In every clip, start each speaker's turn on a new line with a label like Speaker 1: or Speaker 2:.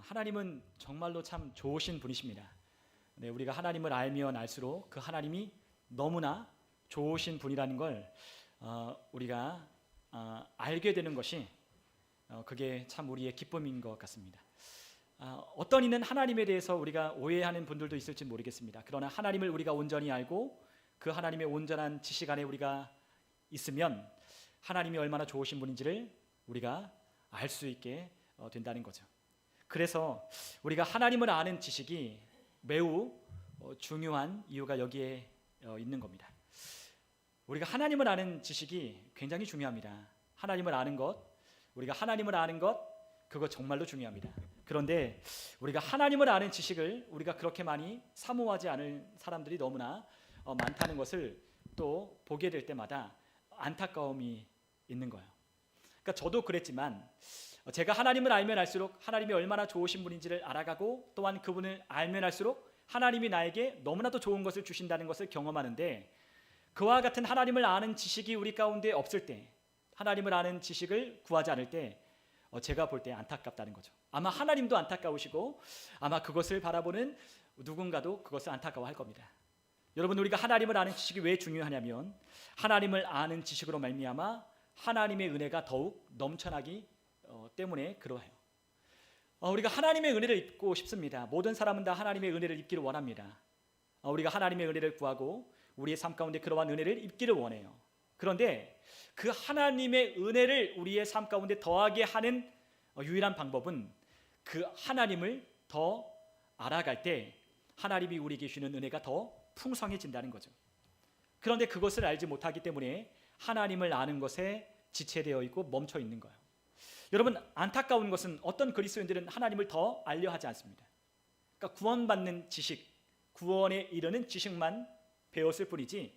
Speaker 1: 하나님은 정말로 참 좋으신 분이십니다. 네, 우리가 하나님을 알면 알수록 그 하나님이 너무나 좋으신 분이라는 걸 우리가 알게 되는 것이 그게 참 우리의 기쁨인 것 같습니다. 어떤 이는 하나님에 대해서 우리가 오해하는 분들도 있을지 모르겠습니다. 그러나 하나님을 우리가 온전히 알고 그 하나님의 온전한 지식 안에 우리가 있으면 하나님이 얼마나 좋으신 분인지를 우리가 알 수 있게 된다는 거죠. 그래서 우리가 하나님을 아는 지식이 매우 중요한 이유가 여기에 있는 겁니다. 우리가 하나님을 아는 지식이 굉장히 중요합니다. 하나님을 아는 것, 우리가 하나님을 아는 것, 그거 정말로 중요합니다. 그런데 우리가 하나님을 아는 지식을 우리가 그렇게 많이 사모하지 않을 사람들이 너무나 많다는 것을 또 보게 될 때마다 안타까움이 있는 거예요. 그러니까 저도 그랬지만 제가 하나님을 알면 알수록 하나님이 얼마나 좋으신 분인지를 알아가고 또한 그분을 알면 알수록 하나님이 나에게 너무나도 좋은 것을 주신다는 것을 경험하는데, 그와 같은 하나님을 아는 지식이 우리 가운데 없을 때, 하나님을 아는 지식을 구하지 않을 때 제가 볼 때 안타깝다는 거죠. 아마 하나님도 안타까우시고 아마 그것을 바라보는 누군가도 그것을 안타까워할 겁니다. 여러분, 우리가 하나님을 아는 지식이 왜 중요하냐면 하나님을 아는 지식으로 말미암아 하나님의 은혜가 더욱 넘쳐나기 때문에 그러해요. 우리가 하나님의 은혜를 입고 싶습니다. 모든 사람은 다 하나님의 은혜를 입기를 원합니다. 우리가 하나님의 은혜를 구하고 우리의 삶 가운데 그러한 은혜를 입기를 원해요. 그런데 그 하나님의 은혜를 우리의 삶 가운데 더하게 하는 유일한 방법은 그 하나님을 더 알아갈 때 하나님이 우리에게 주시는 은혜가 더 풍성해진다는 거죠. 그런데 그것을 알지 못하기 때문에 하나님을 아는 것에 지체되어 있고 멈춰 있는 거예요. 여러분, 안타까운 것은 어떤 그리스도인들은 하나님을 더 알려 하지 않습니다. 그러니까 구원받는 지식, 구원에 이르는 지식만 배웠을 뿐이지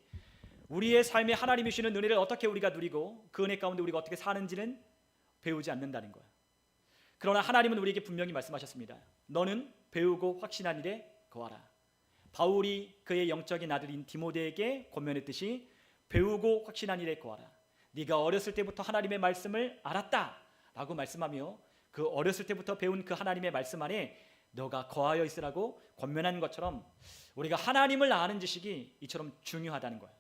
Speaker 1: 우리의 삶에 하나님이 주시는 은혜를 어떻게 우리가 누리고 그 은혜 가운데 우리가 어떻게 사는지는 배우지 않는다는 거예요. 그러나 하나님은 우리에게 분명히 말씀하셨습니다. 너는 배우고 확신한 일에 거하라. 바울이 그의 영적인 아들인 디모데에게 권면했듯이 배우고 확신한 일에 거하라. 네가 어렸을 때부터 하나님의 말씀을 알았다 라고 말씀하며 그 어렸을 때부터 배운 그 하나님의 말씀 안에 너가 거하여 있으라고 권면한 것처럼 우리가 하나님을 아는 지식이 이처럼 중요하다는 거예요.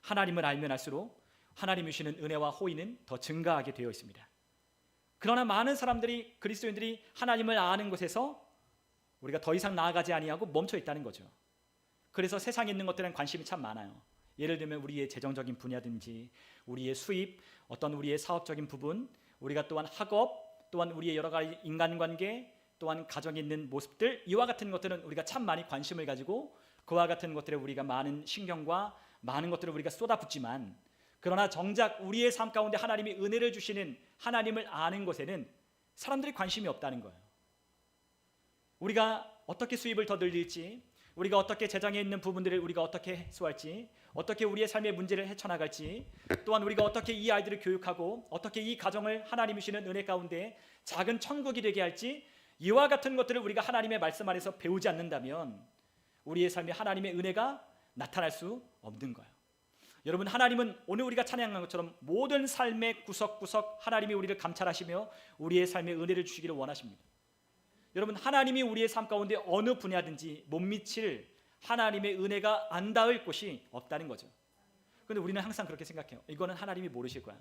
Speaker 1: 하나님을 알면 알수록 하나님이 주시는 은혜와 호의는 더 증가하게 되어 있습니다. 그러나 많은 사람들이, 그리스도인들이 하나님을 아는 것에서 우리가 더 이상 나아가지 아니하고 멈춰 있다는 거죠. 그래서 세상에 있는 것들은 관심이 참 많아요. 예를 들면 우리의 재정적인 분야든지 우리의 수입, 어떤 우리의 사업적인 부분, 우리가 또한 학업, 또한 우리의 여러 가지 인간관계, 또한 가정에 있는 모습들, 이와 같은 것들은 우리가 참 많이 관심을 가지고 그와 같은 것들에 우리가 많은 신경과 많은 것들을 우리가 쏟아붓지만, 그러나 정작 우리의 삶 가운데 하나님이 은혜를 주시는 하나님을 아는 것에는 사람들이 관심이 없다는 거예요. 우리가 어떻게 수입을 더 늘릴지, 우리가 어떻게 재정에 있는 부분들을 우리가 어떻게 해소할지, 어떻게 우리의 삶의 문제를 헤쳐나갈지, 또한 우리가 어떻게 이 아이들을 교육하고 어떻게 이 가정을 하나님이 주시는 은혜 가운데 작은 천국이 되게 할지, 이와 같은 것들을 우리가 하나님의 말씀 안에서 배우지 않는다면 우리의 삶에 하나님의 은혜가 나타날 수 없는 거예요. 여러분, 하나님은 오늘 우리가 찬양한 것처럼 모든 삶의 구석구석 하나님이 우리를 감찰하시며 우리의 삶에 은혜를 주시기를 원하십니다. 여러분, 하나님이 우리의 삶 가운데 어느 분야든지 못 미칠 하나님의 은혜가 안 닿을 곳이 없다는 거죠. 그런데 우리는 항상 그렇게 생각해요. 이거는 하나님이 모르실 거야.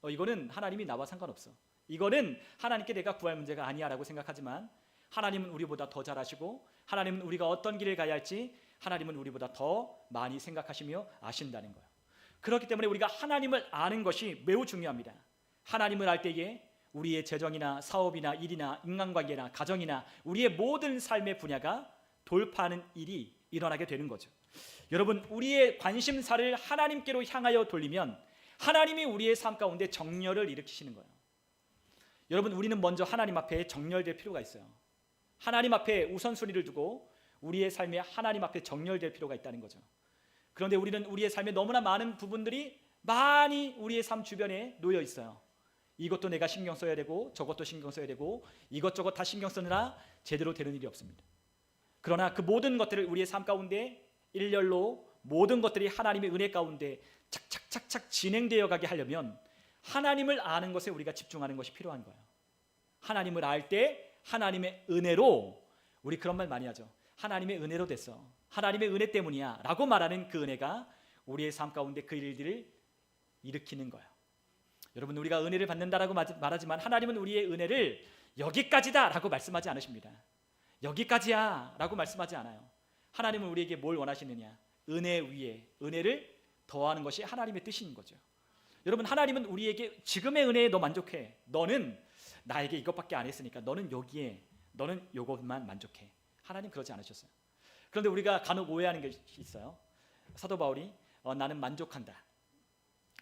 Speaker 1: 이거는 하나님이 나와 상관없어. 이거는 하나님께 내가 구할 문제가 아니야 라고 생각하지만, 하나님은 우리보다 더 잘 아시고 하나님은 우리가 어떤 길을 가야 할지 하나님은 우리보다 더 많이 생각하시며 아신다는 거예요. 그렇기 때문에 우리가 하나님을 아는 것이 매우 중요합니다. 하나님을 알 때에 우리의 재정이나 사업이나 일이나 인간관계나 가정이나 우리의 모든 삶의 분야가 돌파하는 일이 일어나게 되는 거죠. 여러분, 우리의 관심사를 하나님께로 향하여 돌리면 하나님이 우리의 삶 가운데 정렬을 일으키시는 거예요. 여러분, 우리는 먼저 하나님 앞에 정렬될 필요가 있어요. 하나님 앞에 우선순위를 두고 우리의 삶에 하나님 앞에 정렬될 필요가 있다는 거죠. 그런데 우리는 우리의 삶에 너무나 많은 부분들이 많이 우리의 삶 주변에 놓여 있어요. 이것도 내가 신경 써야 되고 저것도 신경 써야 되고 이것저것 다 신경 쓰느라 제대로 되는 일이 없습니다. 그러나 그 모든 것들을 우리의 삶 가운데 일렬로 모든 것들이 하나님의 은혜 가운데 착착착착 진행되어 가게 하려면 하나님을 아는 것에 우리가 집중하는 것이 필요한 거예요. 하나님을 알 때 하나님의 은혜로, 우리 그런 말 많이 하죠. 하나님의 은혜로 됐어. 하나님의 은혜 때문이야 라고 말하는 그 은혜가 우리의 삶 가운데 그 일들을 일으키는 거예요. 여러분, 우리가 은혜를 받는다라고 말하지만 하나님은 우리의 은혜를 여기까지다 라고 말씀하지 않으십니다. 여기까지야 라고 말씀하지 않아요. 하나님은 우리에게 뭘 원하시느냐? 은혜 위에 은혜를 더하는 것이 하나님의 뜻인 거죠. 여러분, 하나님은 우리에게 지금의 은혜에 너 만족해. 너는 나에게 이것밖에 안 했으니까 너는 여기에, 너는 이것만 만족해. 하나님 그러지 않으셨어요. 그런데 우리가 간혹 오해하는 것이 있어요. 사도 바울이 나는 만족한다,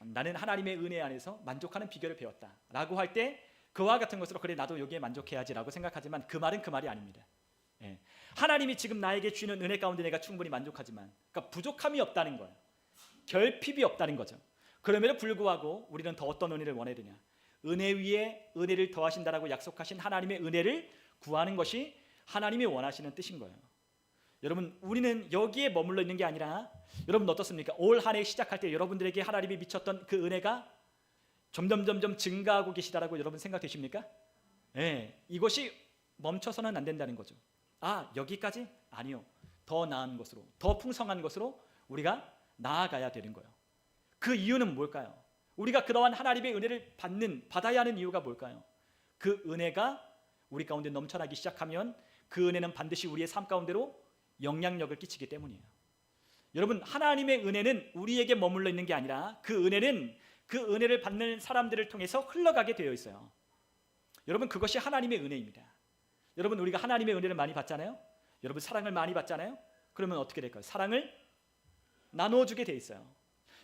Speaker 1: 나는 하나님의 은혜 안에서 만족하는 비결을 배웠다 라고 할 때 그와 같은 것으로 그래 나도 여기에 만족해야지 라고 생각하지만 그 말은 그 말이 아닙니다. 하나님이 지금 나에게 주는 은혜 가운데 내가 충분히 만족하지만, 그러니까 부족함이 없다는 거예요. 결핍이 없다는 거죠. 그럼에도 불구하고 우리는 더 어떤 은혜를 원해야 되냐? 은혜 위에 은혜를 더하신다라고 약속하신 하나님의 은혜를 구하는 것이 하나님이 원하시는 뜻인 거예요. 여러분, 우리는 여기에 머물러 있는 게 아니라, 여러분 어떻습니까? 올 한 해 시작할 때 여러분들에게 하나님이 미쳤던 그 은혜가 점점 증가하고 계시다라고 여러분 생각되십니까? 이것이 멈춰서는 안 된다는 거죠. 여기까지? 아니요. 더 나은 것으로, 더 풍성한 것으로 우리가 나아가야 되는 거예요. 그 이유는 뭘까요? 우리가 그러한 하나님의 은혜를 받아야 하는 이유가 뭘까요? 그 은혜가 우리 가운데 넘쳐나기 시작하면 그 은혜는 반드시 우리의 삶 가운데로 영향력을 끼치기 때문이에요. 여러분, 하나님의 은혜는 우리에게 머물러 있는 게 아니라 그 은혜는 그 은혜를 받는 사람들을 통해서 흘러가게 되어 있어요. 여러분, 그것이 하나님의 은혜입니다. 여러분, 우리가 하나님의 은혜를 많이 받잖아요. 여러분, 사랑을 많이 받잖아요. 그러면 어떻게 될까요? 사랑을 나누어주게 돼 있어요.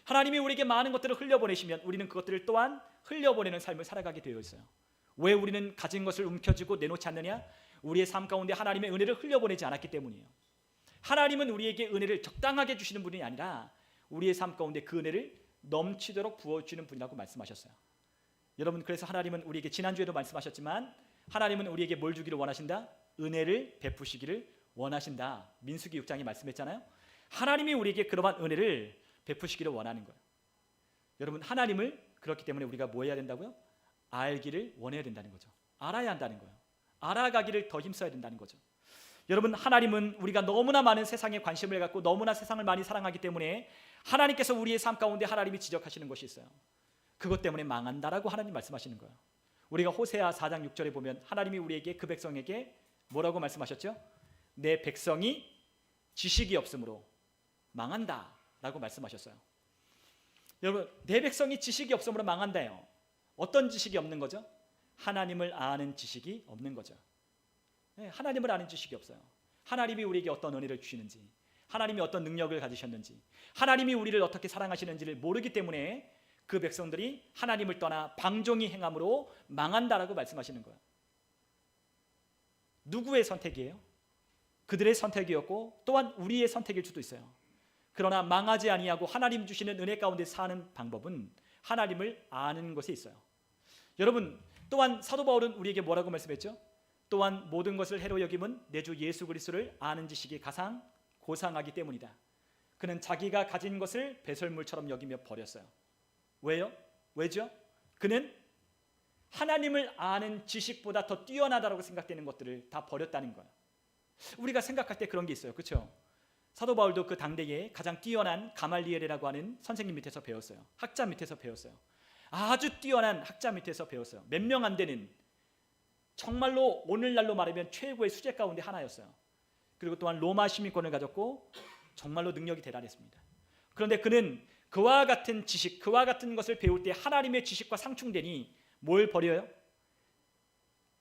Speaker 1: 하나님이 우리에게 많은 것들을 흘려보내시면 우리는 그것들을 또한 흘려보내는 삶을 살아가게 되어 있어요. 왜 우리는 가진 것을 움켜쥐고 내놓지 않느냐? 우리의 삶 가운데 하나님의 은혜를 흘려보내지 않았기 때문이에요. 하나님은 우리에게 은혜를 적당하게 주시는 분이 아니라 우리의 삶 가운데 그 은혜를 넘치도록 부어주는 분이라고 말씀하셨어요. 여러분, 그래서 하나님은 우리에게, 지난주에도 말씀하셨지만 하나님은 우리에게 뭘 주기를 원하신다? 은혜를 베푸시기를 원하신다. 민수기 6장이 말씀했잖아요. 하나님이 우리에게 그러한 은혜를 베푸시기를 원하는 거예요. 여러분, 하나님을 그렇기 때문에 우리가 뭐 해야 된다고요? 알기를 원해야 된다는 거죠. 알아야 한다는 거예요. 알아가기를 더 힘써야 된다는 거죠. 여러분, 하나님은 우리가 너무나 많은 세상에 관심을 갖고 너무나 세상을 많이 사랑하기 때문에 하나님께서 우리의 삶 가운데 하나님이 지적하시는 것이 있어요. 그것 때문에 망한다라고 하나님 말씀하시는 거예요. 우리가 호세아 4장 6절에 보면 하나님이 우리에게, 그 백성에게 뭐라고 말씀하셨죠? 내 백성이 지식이 없으므로 망한다 라고 말씀하셨어요. 여러분, 내 백성이 지식이 없으므로 망한다요. 어떤 지식이 없는 거죠? 하나님을 아는 지식이 없는 거죠. 하나님을 아는 지식이 없어요. 하나님이 우리에게 어떤 은혜를 주시는지, 하나님이 어떤 능력을 가지셨는지, 하나님이 우리를 어떻게 사랑하시는지를 모르기 때문에 그 백성들이 하나님을 떠나 방종이 행함으로 망한다라고 말씀하시는 거예요. 누구의 선택이에요? 그들의 선택이었고 또한 우리의 선택일 수도 있어요. 그러나 망하지 아니하고 하나님 주시는 은혜 가운데 사는 방법은 하나님을 아는 것에 있어요. 여러분, 또한 사도 바울은 우리에게 뭐라고 말씀했죠? 또한 모든 것을 해로 여김은 내 주 예수 그리스도를 아는 지식이 가장 고상하기 때문이다. 그는 자기가 가진 것을 배설물처럼 여기며 버렸어요. 왜요? 왜죠? 그는 하나님을 아는 지식보다 더 뛰어나다라고 생각되는 것들을 다 버렸다는 거예요. 우리가 생각할 때 그런 게 있어요. 그렇죠? 사도 바울도 그 당대에 가장 뛰어난 가말리엘이라고 하는 선생님 밑에서 배웠어요. 학자 밑에서 배웠어요. 아주 뛰어난 학자 밑에서 배웠어요. 몇 명 안 되는, 정말로 오늘날로 말하면 최고의 수재 가운데 하나였어요. 그리고 또한 로마 시민권을 가졌고 정말로 능력이 대단했습니다. 그런데 그는 그와 같은 지식, 그와 같은 것을 배울 때 하나님의 지식과 상충되니 뭘 버려요?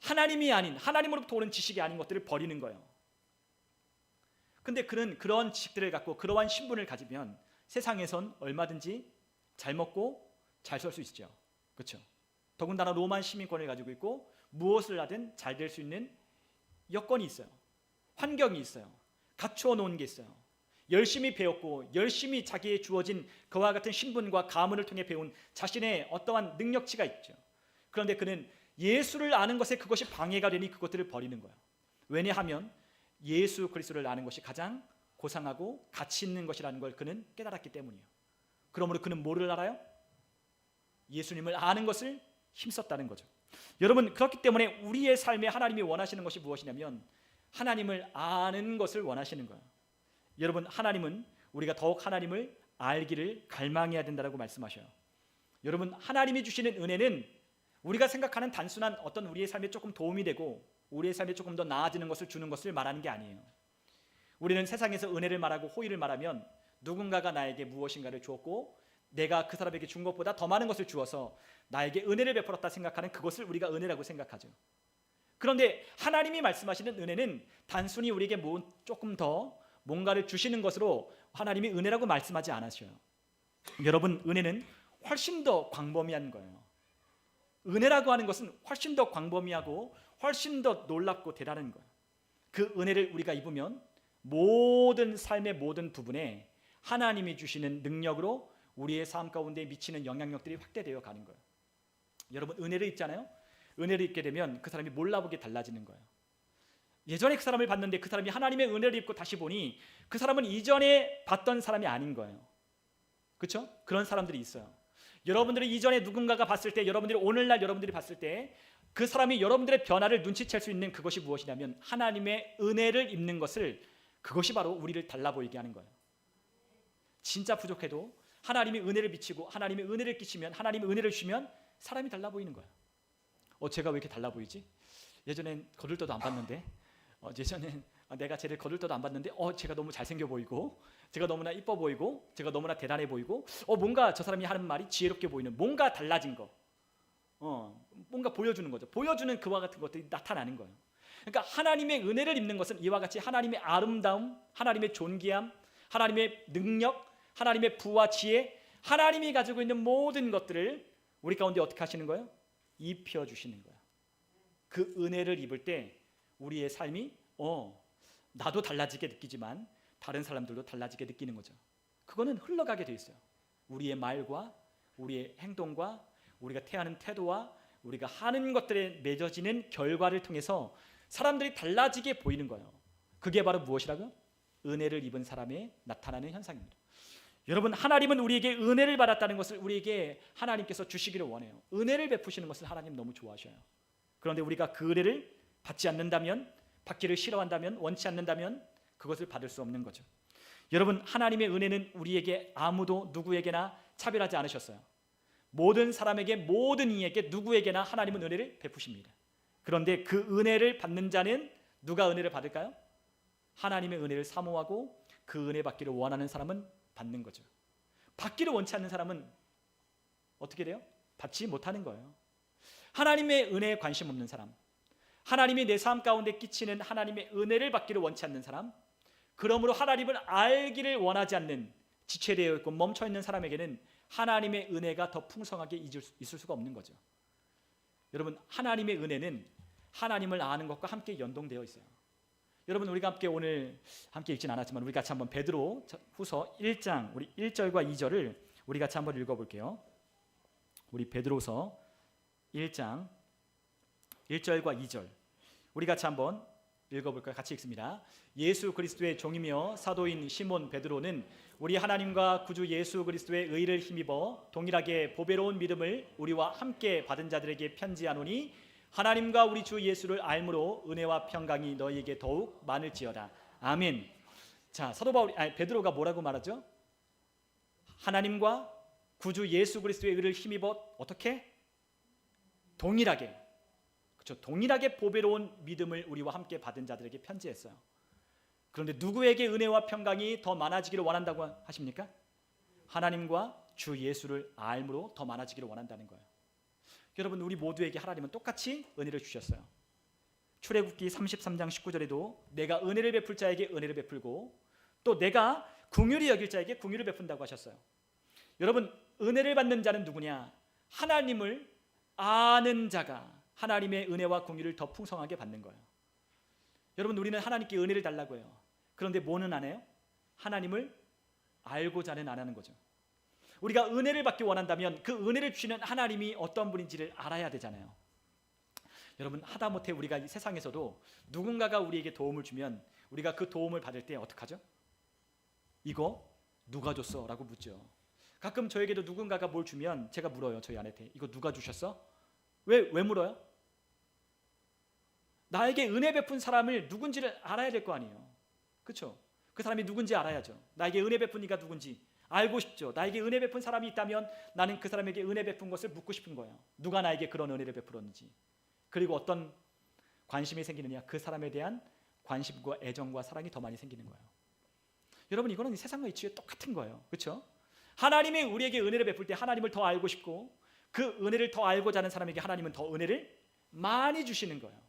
Speaker 1: 하나님이 아닌, 하나님으로부터 오는 지식이 아닌 것들을 버리는 거예요. 근데 그는 그런 지식들을 갖고 그러한 신분을 가지면 세상에선 얼마든지 잘 먹고 잘 살 수 있죠. 그렇죠? 더군다나 로마 시민권을 가지고 있고 무엇을 하든 잘 될 수 있는 여건이 있어요. 환경이 있어요. 갖추어 놓은 게 있어요. 열심히 배웠고 열심히 자기의 주어진 그와 같은 신분과 가문을 통해 배운 자신의 어떠한 능력치가 있죠. 그런데 그는 예수를 아는 것에 그것이 방해가 되니 그것들을 버리는 거예요. 왜냐하면 예수 그리스도를 아는 것이 가장 고상하고 가치 있는 것이라는 걸 그는 깨달았기 때문이에요. 그러므로 그는 뭐를 알아요? 예수님을 아는 것을 힘썼다는 거죠. 여러분, 그렇기 때문에 우리의 삶에 하나님이 원하시는 것이 무엇이냐면 하나님을 아는 것을 원하시는 거예요. 여러분, 하나님은 우리가 더욱 하나님을 알기를 갈망해야 된다고 말씀하셔요. 여러분, 하나님이 주시는 은혜는 우리가 생각하는 단순한 어떤 우리의 삶에 조금 도움이 되고 우리의 삶에 조금 더 나아지는 것을 주는 것을 말하는 게 아니에요. 우리는 세상에서 은혜를 말하고 호의를 말하면 누군가가 나에게 무엇인가를 주었고 내가 그 사람에게 준 것보다 더 많은 것을 주어서 나에게 은혜를 베풀었다 생각하는 그것을 우리가 은혜라고 생각하죠. 그런데 하나님이 말씀하시는 은혜는 단순히 우리에게 조금 더 뭔가를 주시는 것으로 하나님이 은혜라고 말씀하지 않으셔요. 여러분, 은혜는 훨씬 더 광범위한 거예요. 은혜라고 하는 것은 훨씬 더 광범위하고 훨씬 더 놀랍고 대단한 거예요. 그 은혜를 우리가 입으면 모든 삶의 모든 부분에 하나님이 주시는 능력으로 우리의 삶 가운데 미치는 영향력들이 확대되어 가는 거예요. 여러분, 은혜를 입잖아요. 은혜를 입게 되면 그 사람이 몰라보게 달라지는 거예요. 예전에 그 사람을 봤는데 그 사람이 하나님의 은혜를 입고 다시 보니 그 사람은 이전에 봤던 사람이 아닌 거예요. 그렇죠? 그런 사람들이 있어요. 여러분들이 이전에 누군가가 봤을 때, 여러분들이 오늘날 여러분들이 봤을 때 그 사람이 여러분들의 변화를 눈치챌 수 있는 그것이 무엇이냐면 하나님의 은혜를 입는 것을, 그것이 바로 우리를 달라 보이게 하는 거예요. 진짜 부족해도 하나님이 은혜를 비치고 하나님의 은혜를 끼치면, 하나님의 은혜를 주시면 사람이 달라 보이는 거예요. 제가 왜 이렇게 달라 보이지? 예전엔 거들떠도 안 봤는데, 예전엔 내가 쟤를 거들떠도 안 봤는데 제가 너무 잘생겨 보이고, 제가 너무나 이뻐 보이고, 제가 너무나 대단해 보이고, 뭔가 저 사람이 하는 말이 지혜롭게 보이는, 뭔가 달라진 거, 뭔가 보여주는 거죠. 보여주는 그와 같은 것들이 나타나는 거예요. 그러니까 하나님의 은혜를 입는 것은 이와 같이 하나님의 아름다움, 하나님의 존귀함, 하나님의 능력, 하나님의 부와 지혜, 하나님이 가지고 있는 모든 것들을 우리 가운데 어떻게 하시는 거예요? 입혀주시는 거예요. 그 은혜를 입을 때 우리의 삶이 나도 달라지게 느끼지만 다른 사람들도 달라지게 느끼는 거죠. 그거는 흘러가게 돼 있어요. 우리의 말과 우리의 행동과 우리가 태하는 태도와 우리가 하는 것들에 맺어지는 결과를 통해서 사람들이 달라지게 보이는 거예요. 그게 바로 무엇이라고요? 은혜를 입은 사람의 나타나는 현상입니다. 여러분, 하나님은 우리에게 은혜를 받았다는 것을 우리에게 하나님께서 주시기를 원해요. 은혜를 베푸시는 것을 하나님 너무 좋아하셔요. 그런데 우리가 그 은혜를 받지 않는다면, 받기를 싫어한다면, 원치 않는다면 그것을 받을 수 없는 거죠. 여러분, 하나님의 은혜는 우리에게 아무도 누구에게나 차별하지 않으셨어요. 모든 사람에게, 모든 이에게, 누구에게나 하나님은 은혜를 베푸십니다. 그런데 그 은혜를 받는 자는 누가 은혜를 받을까요? 하나님의 은혜를 사모하고 그 은혜 받기를 원하는 사람은 받는 거죠. 받기를 원치 않는 사람은 어떻게 돼요? 받지 못하는 거예요. 하나님의 은혜에 관심 없는 사람, 하나님이 내 삶 가운데 끼치는 하나님의 은혜를 받기를 원치 않는 사람, 그러므로 하나님을 알기를 원하지 않는, 지체되어 있고 멈춰 있는 사람에게는 하나님의 은혜가 더 풍성하게 있을 수가 없는 거죠. 여러분, 하나님의 은혜는 하나님을 아는 것과 함께 연동되어 있어요. 여러분, 우리가 함께 오늘 함께 읽진 않았지만 우리 같이 한번 베드로 후서 1장 우리 1절과 2절을 우리 같이 한번 읽어볼게요. 우리 베드로서 1장 1절과 2절 우리 같이 한번 읽어볼까요? 같이 읽습니다. 예수 그리스도의 종이며 사도인 시몬 베드로는 우리 하나님과 구주 예수 그리스도의 의를 힘입어 동일하게 보배로운 믿음을 우리와 함께 받은 자들에게 편지하노니 하나님과 우리 주 예수를 알므로 은혜와 평강이 너희에게 더욱 많을지어다. 아멘. 자, 베드로가 뭐라고 말하죠? 하나님과 구주 예수 그리스도의 의를 힘입어 어떻게? 동일하게, 그렇죠? 동일하게 보배로운 믿음을 우리와 함께 받은 자들에게 편지했어요. 그런데 누구에게 은혜와 평강이 더 많아지기를 원한다고 하십니까? 하나님과 주 예수를 알므로 더 많아지기를 원한다는 거예요. 여러분, 우리 모두에게 하나님은 똑같이 은혜를 주셨어요. 출애굽기 33장 19절에도 내가 은혜를 베풀 자에게 은혜를 베풀고 또 내가 긍휼히 여길 자에게 긍휼을 베푼다고 하셨어요. 여러분, 은혜를 받는 자는 누구냐? 하나님을 아는 자가 하나님의 은혜와 긍휼을 더 풍성하게 받는 거예요. 여러분, 우리는 하나님께 은혜를 달라고 해요. 그런데 뭐는 안 해요? 하나님을 알고자는 안 하는 거죠. 우리가 은혜를 받기 원한다면 그 은혜를 주시는 하나님이 어떤 분인지를 알아야 되잖아요. 여러분, 하다못해 우리가 이 세상에서도 누군가가 우리에게 도움을 주면 우리가 그 도움을 받을 때 어떡하죠? 이거 누가 줬어? 라고 묻죠. 가끔 저에게도 누군가가 뭘 주면 제가 물어요. 저희 아내한테 이거 누가 주셨어? 왜 물어요? 나에게 은혜 베푼 사람을 누군지를 알아야 될 거 아니에요. 그렇죠? 그 사람이 누군지 알아야죠. 나에게 은혜 베푼 이가 누군지 알고 싶죠. 나에게 은혜 베푼 사람이 있다면 나는 그 사람에게 은혜 베푼 것을 묻고 싶은 거예요. 누가 나에게 그런 은혜를 베풀었는지. 그리고 어떤 관심이 생기느냐, 그 사람에 대한 관심과 애정과 사랑이 더 많이 생기는 거예요. 여러분, 이거는 세상과 이치에 똑같은 거예요. 그렇죠? 하나님이 우리에게 은혜를 베풀 때 하나님을 더 알고 싶고, 그 은혜를 더 알고자 하는 사람에게 하나님은 더 은혜를 많이 주시는 거예요.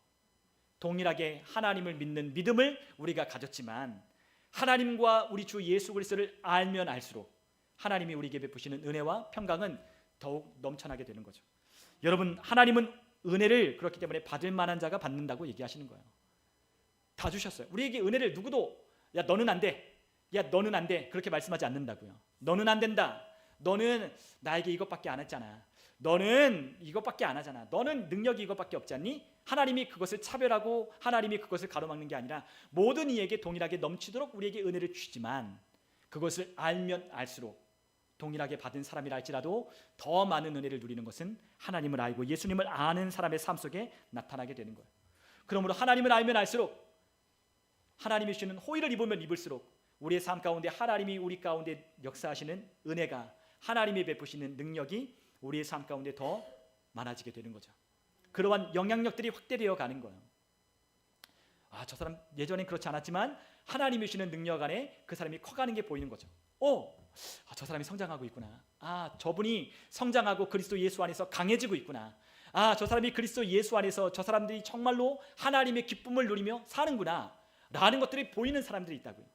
Speaker 1: 동일하게 하나님을 믿는 믿음을 우리가 가졌지만 하나님과 우리 주 예수 그리스도를 알면 알수록 하나님이 우리에게 베푸시는 은혜와 평강은 더욱 넘쳐나게 되는 거죠. 여러분, 하나님은 은혜를 그렇기 때문에 받을 만한 자가 받는다고 얘기하시는 거예요. 다 주셨어요. 우리에게 은혜를 누구도 야 너는 안 돼, 야 너는 안 돼 그렇게 말씀하지 않는다고요. 너는 안 된다, 너는 나에게 이것밖에 안 했잖아, 너는 이것밖에 안 하잖아, 너는 능력이 이것밖에 없지 않니? 하나님이 그것을 차별하고 하나님이 그것을 가로막는 게 아니라 모든 이에게 동일하게 넘치도록 우리에게 은혜를 주시지만, 그것을 알면 알수록 동일하게 받은 사람이라 할지라도 더 많은 은혜를 누리는 것은 하나님을 알고 예수님을 아는 사람의 삶 속에 나타나게 되는 거예요. 그러므로 하나님을 알면 알수록, 하나님이 주시는 호의를 입으면 입을수록 우리의 삶 가운데 하나님이 우리 가운데 역사하시는 은혜가, 하나님이 베푸시는 능력이 우리의 삶 가운데 더 많아지게 되는 거죠. 그러한 영향력들이 확대되어 가는 거예요. 저 사람 예전엔 그렇지 않았지만 하나님이 주시는 능력 안에 그 사람이 커가는 게 보이는 거죠. 저 사람이 성장하고 있구나. 저분이 성장하고 그리스도 예수 안에서 강해지고 있구나. 저 사람이 그리스도 예수 안에서 저 사람들이 정말로 하나님의 기쁨을 누리며 사는구나 라는 것들이 보이는 사람들이 있다고요.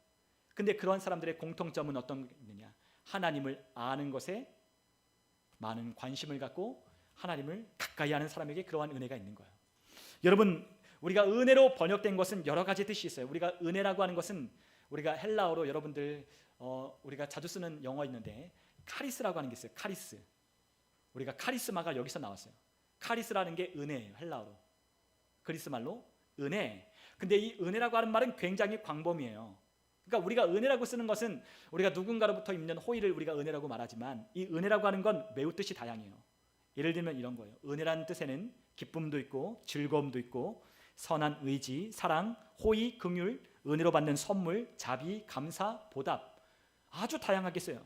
Speaker 1: 근데 그런 사람들의 공통점은 어떤 게 있느냐? 하나님을 아는 것에 많은 관심을 갖고 하나님을 가까이 하는 사람에게 그러한 은혜가 있는 거예요. 여러분, 우리가 은혜로 번역된 것은 여러 가지 뜻이 있어요. 우리가 은혜라고 하는 것은 우리가 헬라어로 여러분들 우리가 자주 쓰는 영어 있는데 카리스라고 하는 게 있어요. 카리스. 우리가 카리스마가 여기서 나왔어요. 카리스라는 게 은혜예요. 헬라어로. 그리스 말로 은혜. 근데 이 은혜라고 하는 말은 굉장히 광범위해요. 그러니까 우리가 은혜라고 쓰는 것은 우리가 누군가로부터 입는 호의를 우리가 은혜라고 말하지만, 이 은혜라고 하는 건 매우 뜻이 다양해요. 예를 들면 이런 거예요. 은혜라는 뜻에는 기쁨도 있고 즐거움도 있고 선한 의지, 사랑, 호의, 긍휼, 은혜로 받는 선물, 자비, 감사, 보답, 아주 다양하게 써요.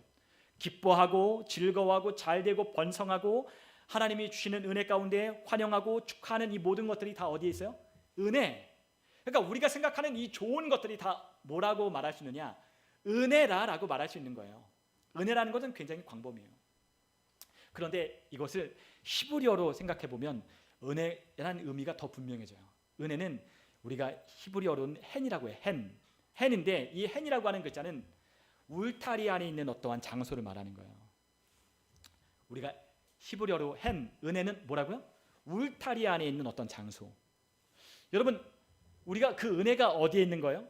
Speaker 1: 기뻐하고 즐거워하고 잘되고 번성하고 하나님이 주시는 은혜 가운데 환영하고 축하하는 이 모든 것들이 다 어디에 있어요? 은혜. 그러니까 우리가 생각하는 이 좋은 것들이 다 뭐라고 말할 수 있느냐? 은혜라고 말할 수 있는 거예요. 은혜라는 것은 굉장히 광범위해요. 그런데 이것을 히브리어로 생각해 보면 은혜라는 의미가 더 분명해져요. 은혜는 우리가 히브리어로는 헨이라고 해요. 헨인데 이 헨이라고 하는 글자는 울타리 안에 있는 어떠한 장소를 말하는 거예요. 우리가 히브리어로 은혜는 뭐라고요? 울타리 안에 있는 어떤 장소. 여러분, 우리가 그 은혜가 어디에 있는 거예요?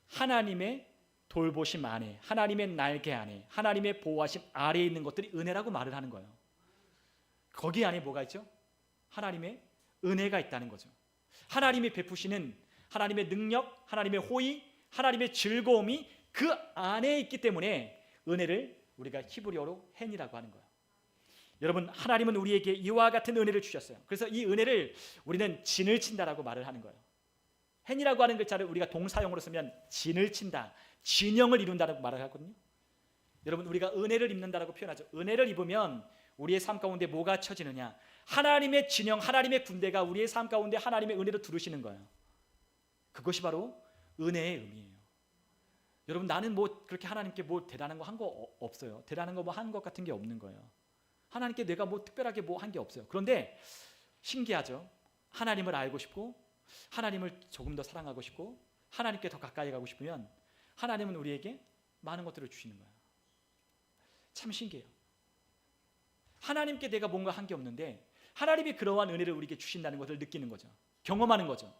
Speaker 1: 하나님의 돌보심 안에, 하나님의 날개 안에, 하나님의 보호하심 아래에 있는 것들이 은혜라고 말을 하는 거예요. 거기 안에 뭐가 있죠? 하나님의 은혜가 있다는 거죠. 하나님이 베푸시는 하나님의 능력, 하나님의 호의, 하나님의 즐거움이 그 안에 있기 때문에 은혜를 우리가 히브리어로 헨이라고 하는 거예요. 여러분, 하나님은 우리에게 이와 같은 은혜를 주셨어요. 그래서 이 은혜를 우리는 진을 친다라고 말을 하는 거예요. 헨이라고 하는 글자를 우리가 동사용으로 쓰면 진을 친다, 진영을 이룬다라고 말을 하거든요. 여러분, 우리가 은혜를 입는다라고 표현하죠. 은혜를 입으면 우리의 삶 가운데 뭐가 쳐지느냐? 하나님의 진영, 하나님의 군대가 우리의 삶 가운데 하나님의 은혜로 두르시는 거예요. 그것이 바로 은혜의 의미예요. 여러분, 나는 뭐 그렇게 하나님께 뭐 대단한 거 한 거 없어요. 대단한 거 뭐 한 것 같은 게 없는 거예요. 하나님께 내가 뭐 특별하게 뭐 한 게 없어요. 그런데 신기하죠. 하나님을 알고 싶고 하나님을 조금 더 사랑하고 싶고 하나님께 더 가까이 가고 싶으면 하나님은 우리에게 많은 것들을 주시는 거예요. 참 신기해요. 하나님께 내가 뭔가 한 게 없는데 하나님이 그러한 은혜를 우리에게 주신다는 것을 느끼는 거죠. 경험하는 거죠.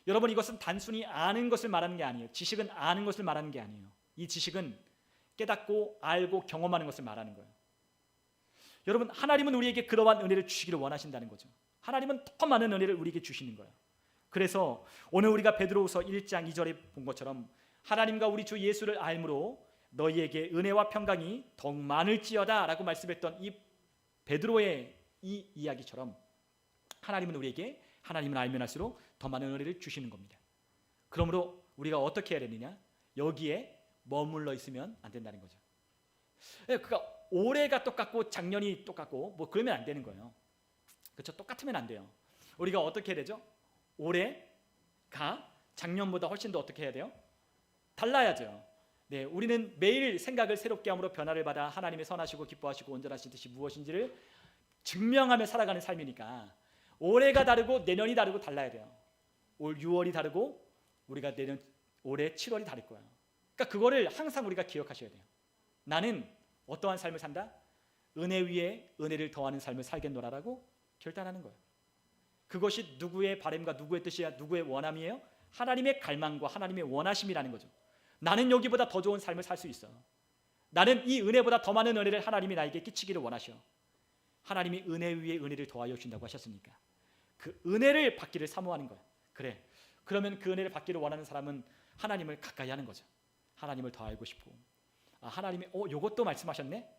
Speaker 1: 여러분, 이것은 단순히 아는 것을 말하는 게 아니에요. 지식은 아는 것을 말하는 게 아니에요. 이 지식은 깨닫고 알고 경험하는 것을 말하는 거예요. 여러분, 하나님은 우리에게 그러한 은혜를 주시기를 원하신다는 거죠. 하나님은 더 많은 은혜를 우리에게 주시는 거예요. 그래서 오늘 우리가 베드로후서 1장 2절에 본 것처럼 하나님과 우리 주 예수를 알므로 너희에게 은혜와 평강이 더욱 많을지어다 라고 말씀했던 이 베드로의 이 이야기처럼 하나님은 우리에게 하나님을 알면 할수록 더 많은 은혜를 주시는 겁니다. 그러므로 우리가 어떻게 해야 되느냐? 여기에 머물러 있으면 안 된다는 거죠. 그러니까 올해가 똑같고 작년이 똑같고 뭐 그러면 안 되는 거예요. 그렇죠? 똑같으면 안 돼요. 우리가 어떻게 해야 되죠? 올해가 작년보다 훨씬 더 어떻게 해야 돼요? 달라야죠. 네, 우리는 매일 생각을 새롭게 함으로 변화를 받아 하나님의 선하시고 기뻐하시고 온전하신 뜻이 무엇인지를 증명하며 살아가는 삶이니까 올해가 다르고 내년이 다르고 달라야 돼요. 올 6월이 다르고 우리가 내년 올해 7월이 다를 거예요. 그러니까 그거를 항상 우리가 기억하셔야 돼요. 나는 어떠한 삶을 산다? 은혜 위에 은혜를 더하는 삶을 살겠노라라고 결단하는 거예요. 그것이 누구의 바람과 누구의 뜻이야? 누구의 원함이에요? 하나님의 갈망과 하나님의 원하심이라는 거죠. 나는 여기보다 더 좋은 삶을 살 수 있어. 나는 이 은혜보다 더 많은 은혜를 하나님이 나에게 끼치기를 원하셔. 하나님이 은혜 위에 은혜를 더하여 주신다고 하셨으니까 그 은혜를 받기를 사모하는 거예요. 그래, 그러면 그 은혜를 받기를 원하는 사람은 하나님을 가까이 하는 거죠. 하나님을 더 알고 싶고, 하나님이 요것도 말씀하셨네?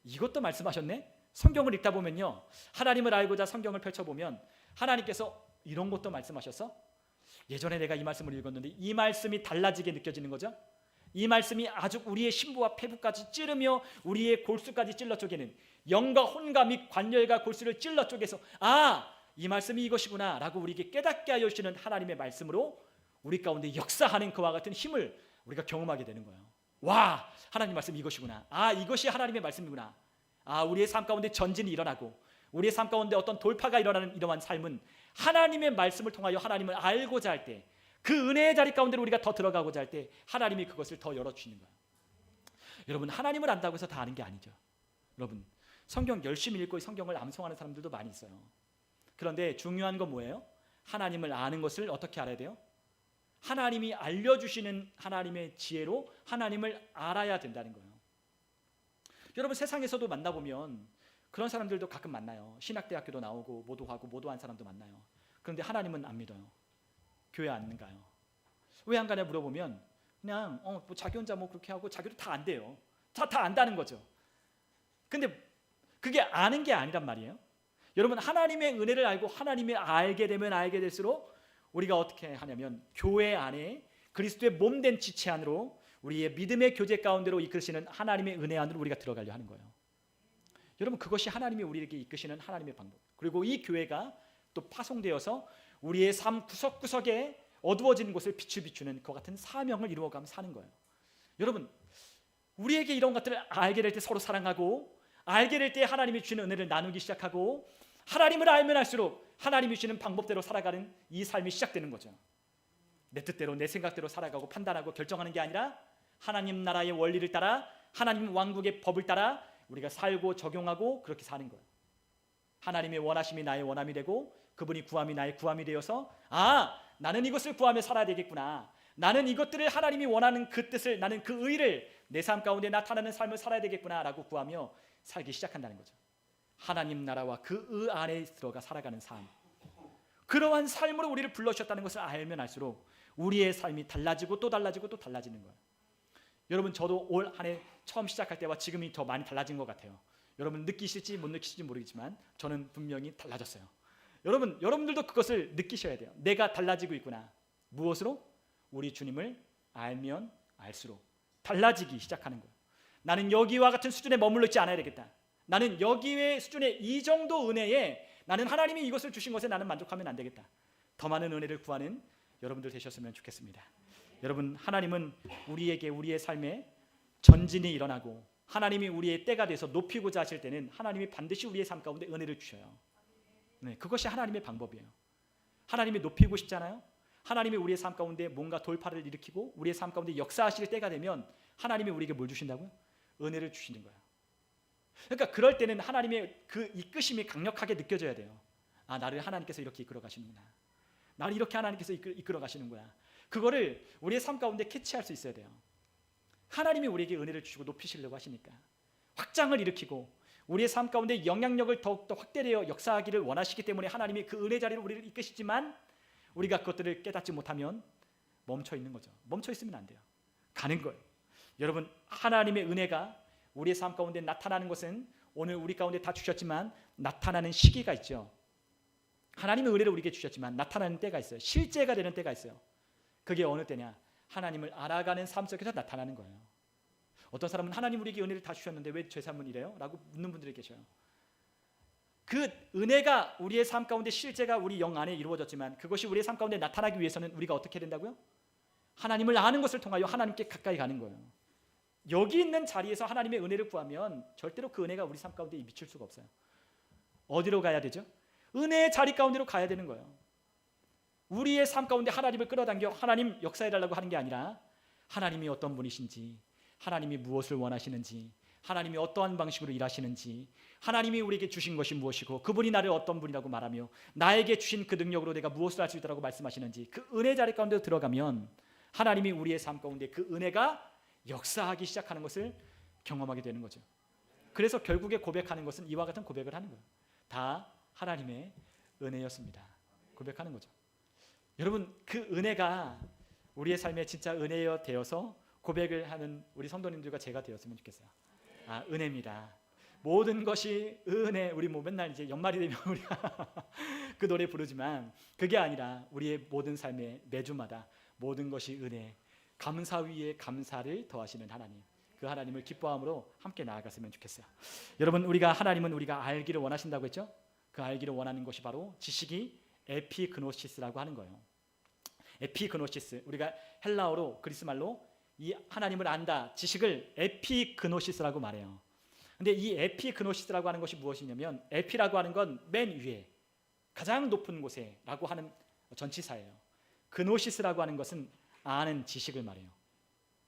Speaker 1: 이것도 말씀하셨네? 성경을 읽다 보면요, 하나님을 알고자 성경을 펼쳐보면 하나님께서 이런 것도 말씀하셨어? 예전에 내가 이 말씀을 읽었는데 이 말씀이 달라지게 느껴지는 거죠. 이 말씀이 아주 우리의 신부와 폐부까지 찌르며 우리의 골수까지 찔러 쪼개는, 영과 혼과 및 관절과 골수를 찔러 쪼개서 이 말씀이 이것이구나 라고 우리에게 깨닫게 하여 주시는 하나님의 말씀으로 우리 가운데 역사하는 그와 같은 힘을 우리가 경험하게 되는 거예요. 와, 하나님 말씀 이것이구나. 이것이 하나님의 말씀이구나. 우리의 삶 가운데 전진이 일어나고 우리의 삶 가운데 어떤 돌파가 일어나는 이러한 삶은 하나님의 말씀을 통하여 하나님을 알고자 할 때, 그 은혜의 자리 가운데 우리가 더 들어가고자 할 때 하나님이 그것을 더 열어주시는 거예요. 여러분, 하나님을 안다고 해서 다 아는 게 아니죠. 여러분, 성경 열심히 읽고 성경을 암송하는 사람들도 많이 있어요. 그런데 중요한 건 뭐예요? 하나님을 아는 것을 어떻게 알아야 돼요? 하나님이 알려주시는 하나님의 지혜로 하나님을 알아야 된다는 거예요. 여러분, 세상에서도 만나보면 그런 사람들도 가끔 만나요. 신학대학교도 나오고 모도하고 모도한 사람도 만나요. 그런데 하나님은 안 믿어요. 교회 안 가요. 왜 안 가냐 물어보면 그냥 뭐 자기 혼자 뭐 그렇게 하고 자기도 다 안 돼요. 다 안다는 거죠. 근데 그게 아는 게 아니란 말이에요. 여러분, 하나님의 은혜를 알고 하나님을 알게 되면 알게 될수록 우리가 어떻게 하냐면 교회 안에 그리스도의 몸된 지체 안으로 우리의 믿음의 교제 가운데로 이끄시는 하나님의 은혜 안으로 우리가 들어가려 하는 거예요. 여러분, 그것이 하나님이 우리에게 이끄시는 하나님의 방법. 그리고 이 교회가 또 파송되어서 우리의 삶 구석구석에 어두워진 곳을 빛을 비추는 그 같은 사명을 이루어가며 사는 거예요. 여러분, 우리에게 이런 것들을 알게 될 때 서로 사랑하고, 알게 될 때 하나님이 주시는 은혜를 나누기 시작하고, 하나님을 알면 할수록 하나님이 주시는 방법대로 살아가는 이 삶이 시작되는 거죠. 내 뜻대로 내 생각대로 살아가고 판단하고 결정하는 게 아니라 하나님 나라의 원리를 따라 하나님 왕국의 법을 따라 우리가 살고 적용하고 그렇게 사는 거예요. 하나님의 원하심이 나의 원함이 되고 그분이 구함이 나의 구함이 되어서 나는 이것을 구하며 살아야 되겠구나. 나는 이것들을 하나님이 원하는 그 뜻을, 나는 그 의를 내 삶 가운데 나타나는 삶을 살아야 되겠구나 라고 구하며 살기 시작한다는 거죠. 하나님 나라와 그 의 안에 들어가 살아가는 삶, 그러한 삶으로 우리를 불러주셨다는 것을 알면 알수록 우리의 삶이 달라지고 또 달라지고 또 달라지는 거예요. 여러분, 저도 올 한 해 처음 시작할 때와 지금이 더 많이 달라진 것 같아요. 여러분 느끼실지 못 느끼실지 모르겠지만 저는 분명히 달라졌어요. 여러분들도 그것을 느끼셔야 돼요. 내가 달라지고 있구나. 무엇으로? 우리 주님을 알면 알수록 달라지기 시작하는 거예요. 나는 여기와 같은 수준에 머물러 있지 않아야 되겠다. 나는 여기의 수준의 이 정도 은혜에 나는 하나님이 이것을 주신 것에 나는 만족하면 안 되겠다. 더 많은 은혜를 구하는 여러분들 되셨으면 좋겠습니다. 여러분, 하나님은 우리에게 우리의 삶에 전진이 일어나고 하나님이 우리의 때가 돼서 높이고자 하실 때는 하나님이 반드시 우리의 삶 가운데 은혜를 주셔요. 네, 그것이 하나님의 방법이에요. 하나님이 높이고 싶잖아요. 하나님이 우리의 삶 가운데 뭔가 돌파를 일으키고 우리의 삶 가운데 역사하실 때가 되면 하나님이 우리에게 뭘 주신다고요? 은혜를 주시는 거예요. 그러니까 그럴 때는 하나님의 그 이끄심이 강력하게 느껴져야 돼요. 나를 하나님께서 이렇게 이끌어 가시는구나. 나를 이렇게 하나님께서 이끌어 가시는 거야. 그거를 우리의 삶 가운데 캐치할 수 있어야 돼요. 하나님이 우리에게 은혜를 주시고 높이시려고 하시니까 확장을 일으키고 우리의 삶 가운데 영향력을 더욱더 확대되어 역사하기를 원하시기 때문에 하나님이 그 은혜 자리로 우리를 이끄시지만 우리가 그것들을 깨닫지 못하면 멈춰 있는 거죠. 멈춰 있으면 안 돼요. 가는 거예요. 여러분, 하나님의 은혜가 우리의 삶 가운데 나타나는 것은 오늘 우리 가운데 다 주셨지만 나타나는 시기가 있죠. 하나님의 은혜를 우리에게 주셨지만 나타나는 때가 있어요. 실제가 되는 때가 있어요. 그게 어느 때냐? 하나님을 알아가는 삶 속에서 나타나는 거예요. 어떤 사람은 하나님 우리에게 은혜를 다 주셨는데 왜 제 삶은 이래요? 라고 묻는 분들이 계셔요. 그 은혜가 우리의 삶 가운데 실제가 우리 영 안에 이루어졌지만 그것이 우리의 삶 가운데 나타나기 위해서는 우리가 어떻게 된다고요? 하나님을 아는 것을 통하여 하나님께 가까이 가는 거예요. 여기 있는 자리에서 하나님의 은혜를 구하면 절대로 그 은혜가 우리 삶 가운데 미칠 수가 없어요. 어디로 가야 되죠? 은혜의 자리 가운데로 가야 되는 거예요. 우리의 삶 가운데 하나님을 끌어당겨 하나님 역사해달라고 하는 게 아니라 하나님이 어떤 분이신지, 하나님이 무엇을 원하시는지, 하나님이 어떠한 방식으로 일하시는지, 하나님이 우리에게 주신 것이 무엇이고 그분이 나를 어떤 분이라고 말하며 나에게 주신 그 능력으로 내가 무엇을 할 수 있다고 말씀하시는지, 그 은혜 자리 가운데 들어가면 하나님이 우리의 삶 가운데 그 은혜가 역사하기 시작하는 것을 경험하게 되는 거죠. 그래서 결국에 고백하는 것은 이와 같은 고백을 하는 거예요. 다 하나님의 은혜였습니다. 고백하는 거죠. 여러분, 그 은혜가 우리의 삶에 진짜 은혜여 되어서 고백을 하는 우리 성도님들과 제가 되었으면 좋겠어요. 아, 은혜입니다. 모든 것이 은혜. 우리 뭐 맨날 이제 연말이 되면 우리가 그 노래 부르지만 그게 아니라 우리의 모든 삶에 매주마다 모든 것이 은혜, 감사 위에 감사를 더하시는 하나님, 그 하나님을 기뻐함으로 함께 나아갔으면 좋겠어요. 여러분, 우리가 하나님은 우리가 알기를 원하신다고 했죠? 그 알기를 원하는 것이 바로 지식이 에피그노시스라고 하는 거예요. 에피그노시스, 우리가 헬라어로 그리스말로 이 하나님을 안다, 지식을 에피그노시스라고 말해요. 근데 이 에피그노시스라고 하는 것이 무엇이냐면, 에피라고 하는 건 맨 위에 가장 높은 곳에라고 하는 전치사예요. 그노시스라고 하는 것은 아는 지식을 말해요.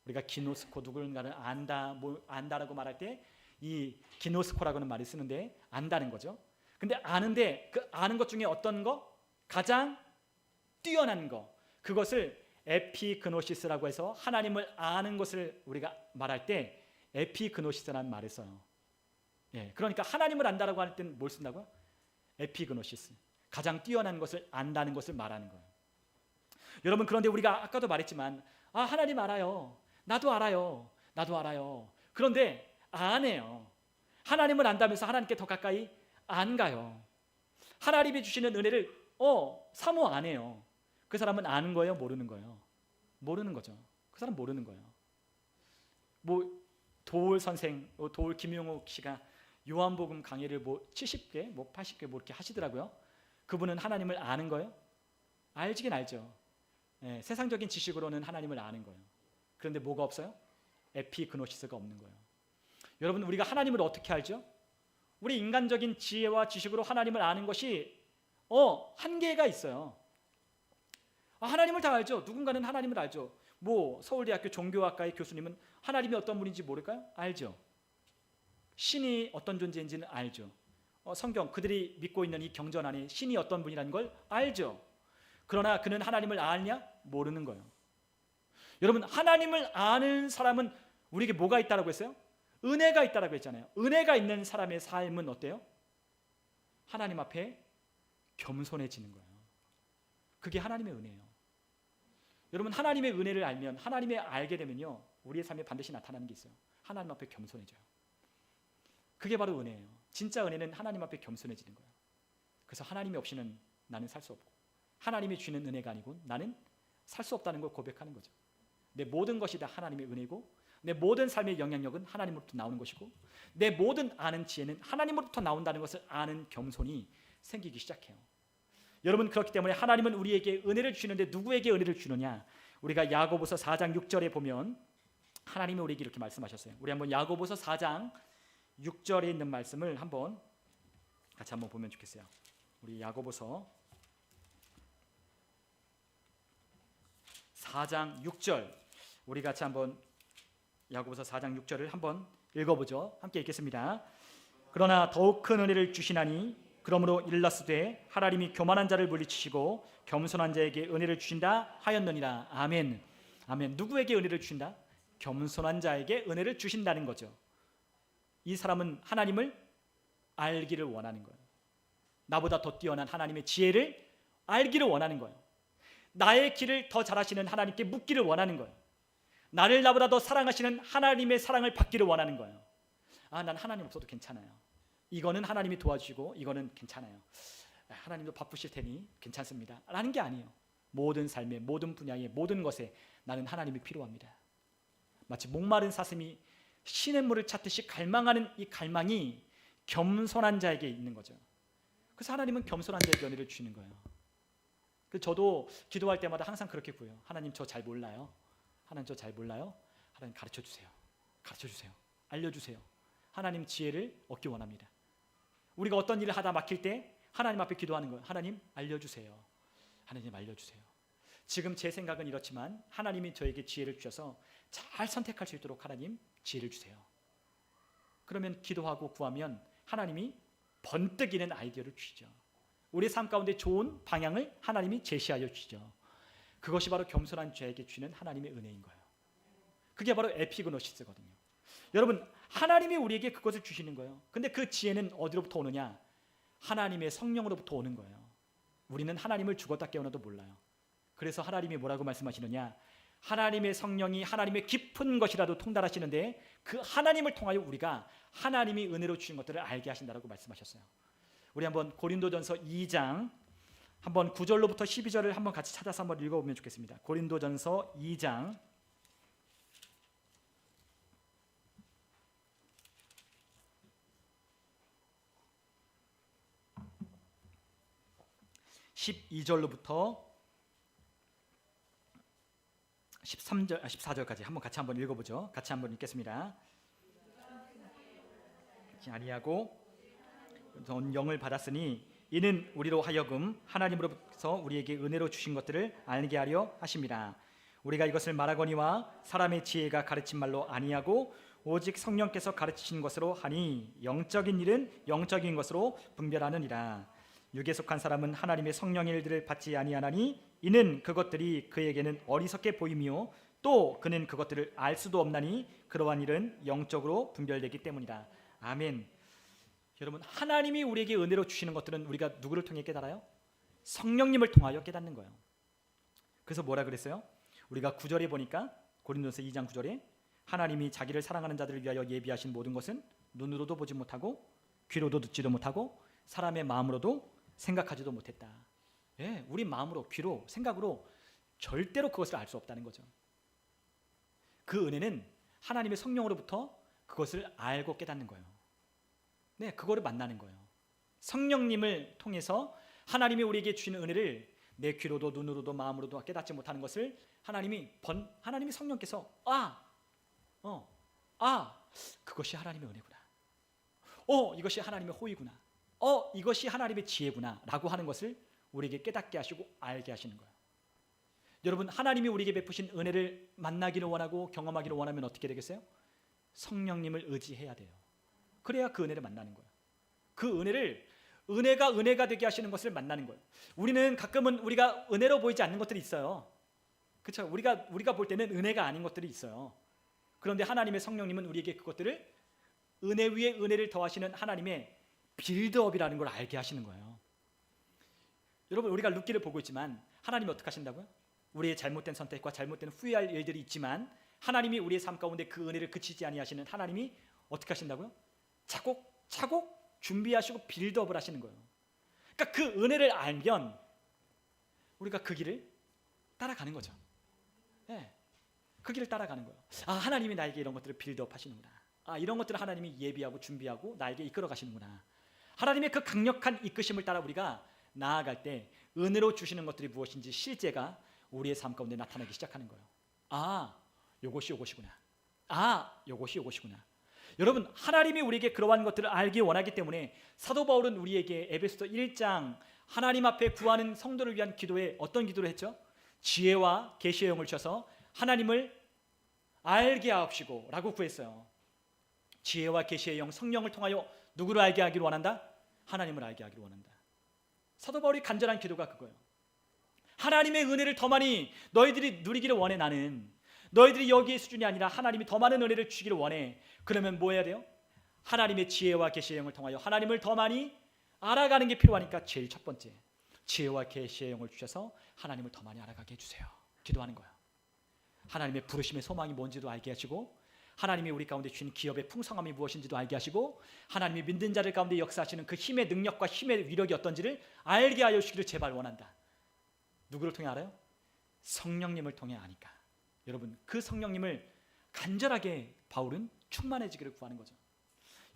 Speaker 1: 우리가 기노스코, 누군가를 안다, 뭐 안다라고 말할 때 이 기노스코라고는 말을 쓰는데 안다는 거죠. 근데 아는데 그 아는 것 중에 어떤 거? 가장 뛰어난 거, 그것을 에피그노시스라고 해서 하나님을 아는 것을 우리가 말할 때 에피그노시스라는 말을 써요. 예, 그러니까 하나님을 안다라고 할 때는 뭘 쓴다고요? 에피그노시스, 가장 뛰어난 것을 안다는 것을 말하는 거예요. 여러분, 그런데 우리가 아까도 말했지만 하나님 알아요, 나도 알아요, 나도 알아요. 그런데 안 해요. 하나님을 안다면서 하나님께 더 가까이 안 가요. 하나님이 주시는 은혜를 사모 안 해요. 그 사람은 아는 거예요, 모르는 거예요? 모르는 거죠. 그 사람 모르는 거예요. 뭐 도울 선생, 도울 김용옥 씨가 요한복음 강의를 뭐 70개, 뭐 80개 뭐 이렇게 하시더라고요. 그분은 하나님을 아는 거예요? 알지긴 알죠. 예, 세상적인 지식으로는 하나님을 아는 거예요. 그런데 뭐가 없어요? 에피그노시스가 없는 거예요. 여러분, 우리가 하나님을 어떻게 알죠? 우리 인간적인 지혜와 지식으로 하나님을 아는 것이 한계가 있어요. 하나님을 다 알죠. 누군가는 하나님을 알죠. 뭐 서울대학교 종교학과의 교수님은 하나님이 어떤 분인지 모를까요? 알죠. 신이 어떤 존재인지는 알죠. 성경, 그들이 믿고 있는 이 경전 안에 신이 어떤 분이라는 걸 알죠. 그러나 그는 하나님을 아느냐? 모르는 거예요. 여러분, 하나님을 아는 사람은 우리에게 뭐가 있다라고 했어요? 은혜가 있다라고 했잖아요. 은혜가 있는 사람의 삶은 어때요? 하나님 앞에 겸손해지는 거예요. 그게 하나님의 은혜예요. 여러분, 하나님의 은혜를 알면, 하나님의 알게 되면요, 우리의 삶에 반드시 나타나는 게 있어요. 하나님 앞에 겸손해져요. 그게 바로 은혜예요. 진짜 은혜는 하나님 앞에 겸손해지는 거예요. 그래서 하나님이 없이는 나는 살 수 없고, 하나님이 주는 은혜가 아니고 나는 살 수 없다는 걸 고백하는 거죠. 내 모든 것이 다 하나님의 은혜고, 내 모든 삶의 영향력은 하나님으로부터 나오는 것이고, 내 모든 아는 지혜는 하나님으로부터 나온다는 것을 아는 겸손이 생기기 시작해요. 여러분, 그렇기 때문에 하나님은 우리에게 은혜를 주시는데 누구에게 은혜를 주느냐? 우리가 야고보서 4장 6절에 보면 하나님이 우리에게 이렇게 말씀하셨어요. 우리 한번 야고보서 4장 6절에 있는 말씀을 한번 같이 한번 보면 좋겠어요. 우리 야고보서 4장 6절, 우리 같이 한번 야고보서 4장 6절을 한번 읽어보죠. 함께 읽겠습니다. 그러나 더욱 큰 은혜를 주시나니 그러므로 일러스되 하나님이 교만한 자를 물리치시고 겸손한 자에게 은혜를 주신다 하였느니라. 아멘. 아멘. 누구에게 은혜를 주신다? 겸손한 자에게 은혜를 주신다는 거죠. 이 사람은 하나님을 알기를 원하는 거예요. 나보다 더 뛰어난 하나님의 지혜를 알기를 원하는 거예요. 나의 길을 더 잘하시는 하나님께 묻기를 원하는 거예요. 나를 나보다 더 사랑하시는 하나님의 사랑을 받기를 원하는 거예요. 난 하나님 없어도 괜찮아요. 이거는 하나님이 도와주시고 이거는 괜찮아요. 하나님도 바쁘실 테니 괜찮습니다 라는 게 아니에요. 모든 삶의 모든 분야의 모든 것에 나는 하나님이 필요합니다. 마치 목마른 사슴이 시냇물을 찾듯이 갈망하는 이 갈망이 겸손한 자에게 있는 거죠. 그래서 하나님은 겸손한 자에게 은혜를 주시는 거예요. 그래서 저도 기도할 때마다 항상 그렇게 구해요. 하나님 저 잘 몰라요. 하나님 저 잘 몰라요. 하나님 가르쳐 주세요. 가르쳐 주세요. 알려주세요. 하나님 지혜를 얻기 원합니다. 우리가 어떤 일을 하다 막힐 때 하나님 앞에 기도하는 거예요. 하나님 알려주세요. 하나님 알려주세요. 지금 제 생각은 이렇지만 하나님이 저에게 지혜를 주셔서 잘 선택할 수 있도록 하나님 지혜를 주세요. 그러면 기도하고 구하면 하나님이 번뜩이는 아이디어를 주시죠. 우리의 삶 가운데 좋은 방향을 하나님이 제시하여 주시죠. 그것이 바로 겸손한 자에게 주는 하나님의 은혜인 거예요. 그게 바로 에피그노시스거든요. 여러분, 하나님이 우리에게 그것을 주시는 거예요. 근데 그 지혜는 어디로부터 오느냐? 하나님의 성령으로부터 오는 거예요. 우리는 하나님을 죽었다 깨어나도 몰라요. 그래서 하나님이 뭐라고 말씀하시느냐? 하나님의 성령이 하나님의 깊은 것이라도 통달하시는데 그 하나님을 통하여 우리가 하나님이 은혜로 주신 것들을 알게 하신다라고 말씀하셨어요. 우리 한번 고린도전서 2장 한번 9절로부터 12절을 한번 같이 찾아서 한번 읽어보면 좋겠습니다. 고린도전서 2장 12절로부터 14절까지 한번 같이 한번 읽어보죠. 같이 한번 읽겠습니다. 아니하고 영을 받았으니 이는 우리로 하여금 하나님으로부터 우리에게 은혜로 주신 것들을 알게 하려 하심이라. 우리가 이것을 말하거니와 사람의 지혜가 가르친 말로 아니하고 오직 성령께서 가르치신 것으로 하니 영적인 일은 영적인 것으로 분별하느니라. 육에 속한 사람은 하나님의 성령의 일들을 받지 아니하나니 이는 그것들이 그에게는 어리석게 보이며 또 그는 그것들을 알 수도 없나니 그러한 일은 영적으로 분별되기 때문이다. 아멘. 여러분, 하나님이 우리에게 은혜로 주시는 것들은 우리가 누구를 통해 깨달아요? 성령님을 통하여 깨닫는 거예요. 그래서 뭐라 그랬어요? 우리가 9절에 보니까 고린도서 2장 9절에 하나님이 자기를 사랑하는 자들을 위하여 예비하신 모든 것은 눈으로도 보지 못하고 귀로도 듣지도 못하고 사람의 마음으로도 생각하지도 못했다. 예, 우리 마음으로, 귀로, 생각으로 절대로 그것을 알 수 없다는 거죠. 그 은혜는 하나님의 성령으로부터 그것을 알고 깨닫는 거예요. 네, 그거를 만나는 거예요. 성령님을 통해서 하나님이 우리에게 주시는 은혜를 내 귀로도 눈으로도 마음으로도 깨닫지 못하는 것을 하나님이 성령께서 그것이 하나님의 은혜구나. 이것이 하나님의 호의구나. 이것이 하나님의 지혜구나 라고 하는 것을 우리에게 깨닫게 하시고 알게 하시는 거예요. 여러분, 하나님이 우리에게 베푸신 은혜를 만나기를 원하고 경험하기를 원하면 어떻게 되겠어요? 성령님을 의지해야 돼요. 그래야 그 은혜를 만나는 거예요. 그 은혜를 은혜가 되게 하시는 것을 만나는 거예요. 우리는 가끔은 우리가 은혜로 보이지 않는 것들이 있어요. 그렇죠? 우리가 볼 때는 은혜가 아닌 것들이 있어요. 그런데 하나님의 성령님은 우리에게 그것들을 은혜 위에 은혜를 더하시는 하나님의 빌드업이라는 걸 알게 하시는 거예요. 여러분, 우리가 룻기를 보고 있지만 하나님이 어떻게 하신다고요? 우리의 잘못된 선택과 잘못된 후회할 일들이 있지만 하나님이 우리의 삶 가운데 그 은혜를 그치지 아니하시는 하나님이 어떻게 하신다고요? 차곡차곡 준비하시고 빌드업을 하시는 거예요. 그러니까 그 은혜를 알면 우리가 그 길을 따라가는 거죠. 네, 그 길을 따라가는 거예요. 하나님이 나에게 이런 것들을 빌드업 하시는구나. 이런 것들을 하나님이 예비하고 준비하고 나에게 이끌어 가시는구나. 하나님의 그 강력한 이끄심을 따라 우리가 나아갈 때 은혜로 주시는 것들이 무엇인지 실제가 우리의 삶 가운데 나타나기 시작하는 거예요. 요것이 요것이구나. 요것이 요것이구나. 여러분, 하나님이 우리에게 그러한 것들을 알기 원하기 때문에 사도 바울은 우리에게 에베소서 1장 하나님 앞에 구하는 성도를 위한 기도에 어떤 기도를 했죠? 지혜와 계시의 영을 주셔서 하나님을 알게 하옵시고 라고 구했어요. 지혜와 계시의 영, 성령을 통하여 누구를 알게 하기를 원한다? 하나님을 알게 하기를 원한다. 사도 바울이 간절한 기도가 그거예요. 하나님의 은혜를 더 많이 너희들이 누리기를 원해. 나는 너희들이 여기의 수준이 아니라 하나님이 더 많은 은혜를 주기를 원해. 그러면 뭐 해야 돼요? 하나님의 지혜와 계시의 영을 통하여 하나님을 더 많이 알아가는 게 필요하니까 제일 첫 번째, 지혜와 계시의 영을 주셔서 하나님을 더 많이 알아가게 해주세요. 기도하는 거예요. 하나님의 부르심의 소망이 뭔지도 알게 하시고 하나님이 우리 가운데 주신 기업의 풍성함이 무엇인지도 알게 하시고 하나님이 믿는 자들 가운데 역사하시는 그 힘의 능력과 힘의 위력이 어떤지를 알게 하여 주시기를 제발 원한다. 누구를 통해 알아요? 성령님을 통해 아니까. 여러분, 그 성령님을 간절하게 바울은 충만해지기를 구하는 거죠.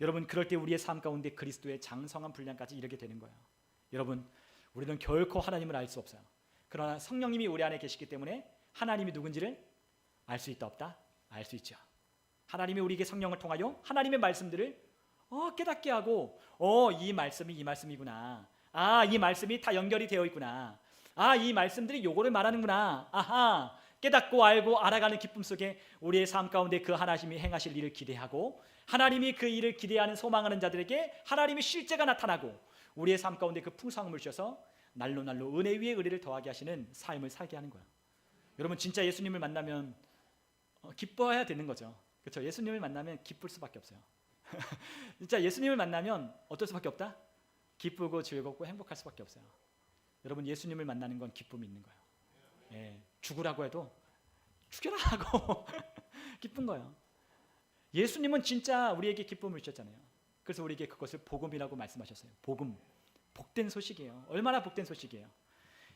Speaker 1: 여러분, 그럴 때 우리의 삶 가운데 그리스도의 장성한 분량까지 이르게 되는 거예요. 여러분, 우리는 결코 하나님을 알 수 없어요. 그러나 성령님이 우리 안에 계시기 때문에 하나님이 누군지를 알 수 있다 없다? 알 수 있죠. 하나님이 우리에게 성령을 통하여 하나님의 말씀들을 깨닫게 하고 이 말씀이 이 말씀이구나. 이 말씀이 다 연결이 되어 있구나. 이 말씀들이 요거를 말하는구나. 아하, 깨닫고 알고 알아가는 기쁨 속에 우리의 삶 가운데 그 하나님이 행하실 일을 기대하고 하나님이 그 일을 기대하는 소망하는 자들에게 하나님의 실제가 나타나고 우리의 삶 가운데 그 풍성함을 주셔서 날로 날로 은혜 위에 은혜를 더하게 하시는 삶을 살게 하는 거예요. 여러분, 진짜 예수님을 만나면 기뻐해야 되는 거죠. 그렇죠? 예수님을 만나면 기쁠 수밖에 없어요. 진짜 예수님을 만나면 어떨 수밖에 없다? 기쁘고 즐겁고 행복할 수밖에 없어요. 여러분, 예수님을 만나는 건 기쁨이 있는 거예요. 예, 죽으라고 해도 죽여라 하고 기쁜 거예요. 예수님은 진짜 우리에게 기쁨을 주셨잖아요. 그래서 우리에게 그것을 복음이라고 말씀하셨어요. 복음, 복된 소식이에요. 얼마나 복된 소식이에요.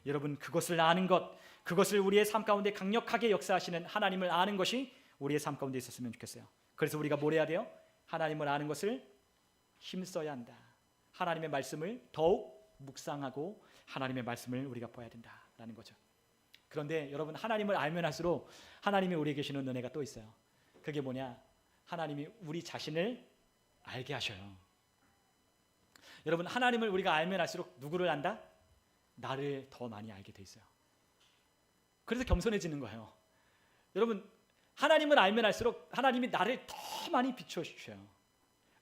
Speaker 1: 여러분, 그것을 아는 것, 그것을 우리의 삶 가운데 강력하게 역사하시는 하나님을 아는 것이 우리의 삶 가운데 있었으면 좋겠어요. 그래서 우리가 뭘 해야 돼요? 하나님을 아는 것을 힘써야 한다. 하나님의 말씀을 더욱 묵상하고 하나님의 말씀을 우리가 봐야 된다라는 거죠. 그런데 여러분, 하나님을 알면 할수록 하나님이 우리에게 주시는 은혜가 또 있어요. 그게 뭐냐? 하나님이 우리 자신을 알게 하셔요. 여러분, 하나님을 우리가 알면 할수록 누구를 안다? 나를 더 많이 알게 돼 있어요. 그래서 겸손해지는 거예요. 여러분, 하나님을 알면 할수록 하나님이 나를 더 많이 비추어 주셔요.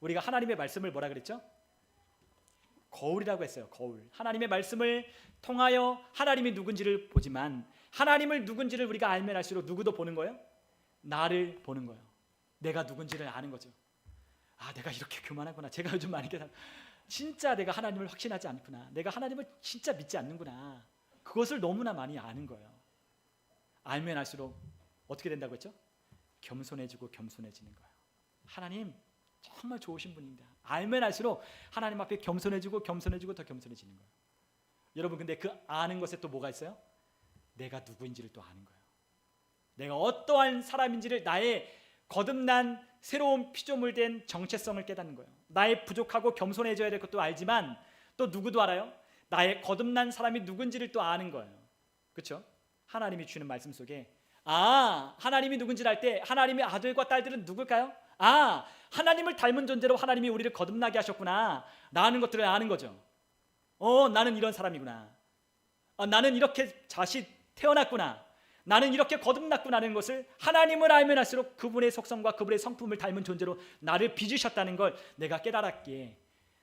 Speaker 1: 우리가 하나님의 말씀을 뭐라 그랬죠? 거울이라고 했어요. 거울. 하나님의 말씀을 통하여 하나님이 누군지를 보지만 하나님을 누군지를 우리가 알면 할수록 누구도 보는 거예요? 나를 보는 거예요. 내가 누군지를 아는 거죠. 내가 이렇게 교만하구나. 제가 요즘 많이 진짜 내가 하나님을 확신하지 않구나. 내가 하나님을 진짜 믿지 않는구나. 그것을 너무나 많이 아는 거예요. 알면 알수록 어떻게 된다고 했죠? 겸손해지고 겸손해지는 거예요. 하나님 정말 좋으신 분입니다. 알면 알수록 하나님 앞에 겸손해지고 겸손해지고 더 겸손해지는 거예요. 여러분, 근데 그 아는 것에 또 뭐가 있어요? 내가 누구인지를 또 아는 거예요. 내가 어떠한 사람인지를, 나의 거듭난 새로운 피조물된 정체성을 깨닫는 거예요. 나의 부족하고 겸손해져야 될 것도 알지만 또 누구도 알아요? 나의 거듭난 사람이 누군지를 또 아는 거예요. 그렇죠? 하나님이 주는 말씀 속에 하나님이 누군지를 알 때 하나님의 아들과 딸들은 누굴까요? 하나님을 닮은 존재로 하나님이 우리를 거듭나게 하셨구나 라는 것들을 아는 거죠. 나는 이런 사람이구나. 나는 이렇게 다시 태어났구나. 나는 이렇게 거듭났구나라는 것을 하나님을 알면 할수록 그분의 속성과 그분의 성품을 닮은 존재로 나를 빚으셨다는 걸 내가 깨달았기에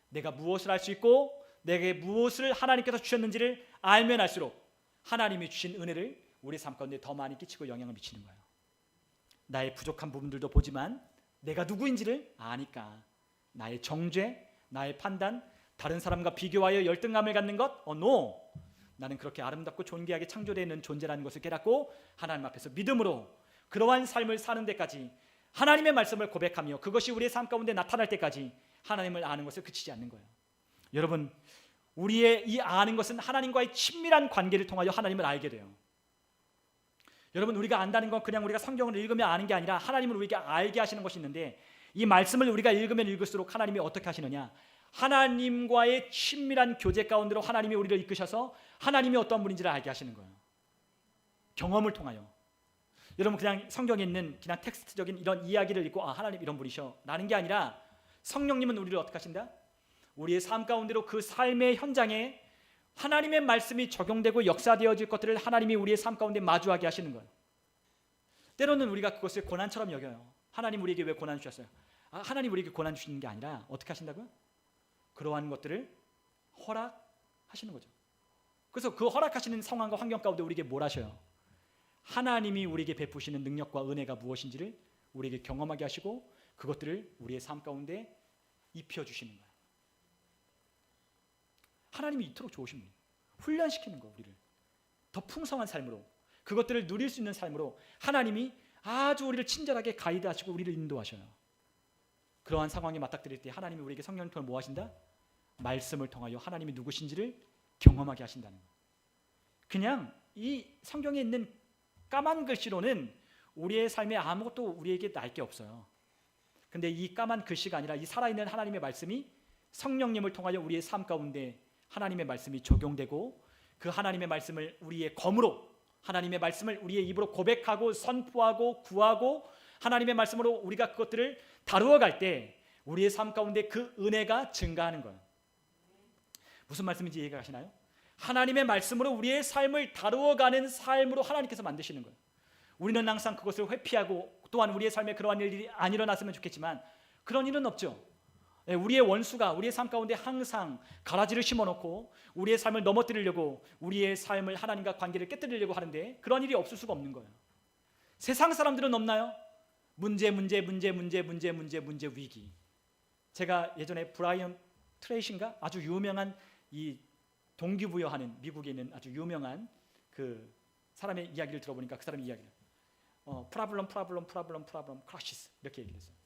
Speaker 1: 내가 무엇을 할 수 있고 내게 무엇을 하나님께서 주셨는지를 알면 할수록 하나님이 주신 은혜를 우리 삶 가운데 더 많이 끼치고 영향을 미치는 거예요. 나의 부족한 부분들도 보지만 내가 누구인지를 아니까 나의 정죄, 나의 판단, 다른 사람과 비교하여 열등감을 갖는 것? No! 나는 그렇게 아름답고 존귀하게 창조되어 있는 존재라는 것을 깨닫고 하나님 앞에서 믿음으로 그러한 삶을 사는 데까지 하나님의 말씀을 고백하며 그것이 우리의 삶 가운데 나타날 때까지 하나님을 아는 것을 그치지 않는 거예요. 여러분, 우리의 이 아는 것은 하나님과의 친밀한 관계를 통하여 하나님을 알게 돼요. 여러분, 우리가 안다는 건 그냥 우리가 성경을 읽으면 아는 게 아니라 하나님을 우리에게 알게 하시는 것이 있는데 이 말씀을 우리가 읽으면 읽을수록 하나님이 어떻게 하시느냐? 하나님과의 친밀한 교제 가운데로 하나님이 우리를 이끄셔서 하나님이 어떤 분인지를 알게 하시는 거예요. 경험을 통하여. 여러분, 그냥 성경에 있는 그냥 텍스트적인 이런 이야기를 읽고 하나님 이런 분이셔 라는 게 아니라 성령님은 우리를 어떻게 하신다? 우리의 삶 가운데로 그 삶의 현장에 하나님의 말씀이 적용되고 역사되어질 것들을 하나님이 우리의 삶 가운데 마주하게 하시는 거예요. 때로는 우리가 그것을 고난처럼 여겨요. 하나님 우리에게 왜 고난 주셨어요? 하나님 우리에게 고난 주시는 게 아니라 어떻게 하신다고요? 그러한 것들을 허락하시는 거죠. 그래서 그 허락하시는 상황과 환경 가운데 우리에게 뭘 하셔요? 하나님이 우리에게 베푸시는 능력과 은혜가 무엇인지를 우리에게 경험하게 하시고 그것들을 우리의 삶 가운데 입혀주시는 거예요. 하나님이 이토록 좋으신 분이에요. 훈련시키는 거, 우리를 더 풍성한 삶으로 그것들을 누릴 수 있는 삶으로 하나님이 아주 우리를 친절하게 가이드하시고 우리를 인도하셔요. 그러한 상황에 맞닥뜨릴 때 하나님이 우리에게 성령을 통해 뭐 하신다? 말씀을 통하여 하나님이 누구신지를 경험하게 하신다는 거예요. 그냥 이 성경에 있는 까만 글씨로는 우리의 삶에 아무것도 우리에게 날 게 없어요. 근데 이 까만 글씨가 아니라 이 살아있는 하나님의 말씀이 성령님을 통하여 우리의 삶 가운데 하나님의 말씀이 적용되고 그 하나님의 말씀을 우리의 검으로, 하나님의 말씀을 우리의 입으로 고백하고 선포하고 구하고 하나님의 말씀으로 우리가 그것들을 다루어 갈 때 우리의 삶 가운데 그 은혜가 증가하는 거예요. 무슨 말씀인지 이해가 가시나요? 하나님의 말씀으로 우리의 삶을 다루어가는 삶으로 하나님께서 만드시는 거예요. 우리는 항상 그것을 회피하고 또한 우리의 삶에 그러한 일이 안 일어났으면 좋겠지만 그런 일은 없죠. 우리의 원수가 우리의 삶 가운데 항상 가라지를 심어놓고 우리의 삶을 넘어뜨리려고, 우리의 삶을 하나님과 관계를 깨뜨리려고 하는데 그런 일이 없을 수가 없는 거예요. 세상 사람들은 없나요? 문제 위기. 제가 예전에 브라이언 트레이신가 아주 유명한 이 동기부여하는 미국에 있는 아주 유명한 그 사람의 이야기를 들어보니까 그 사람의 이야기를 프라블럼 크라시스 이렇게 얘기를 했어요.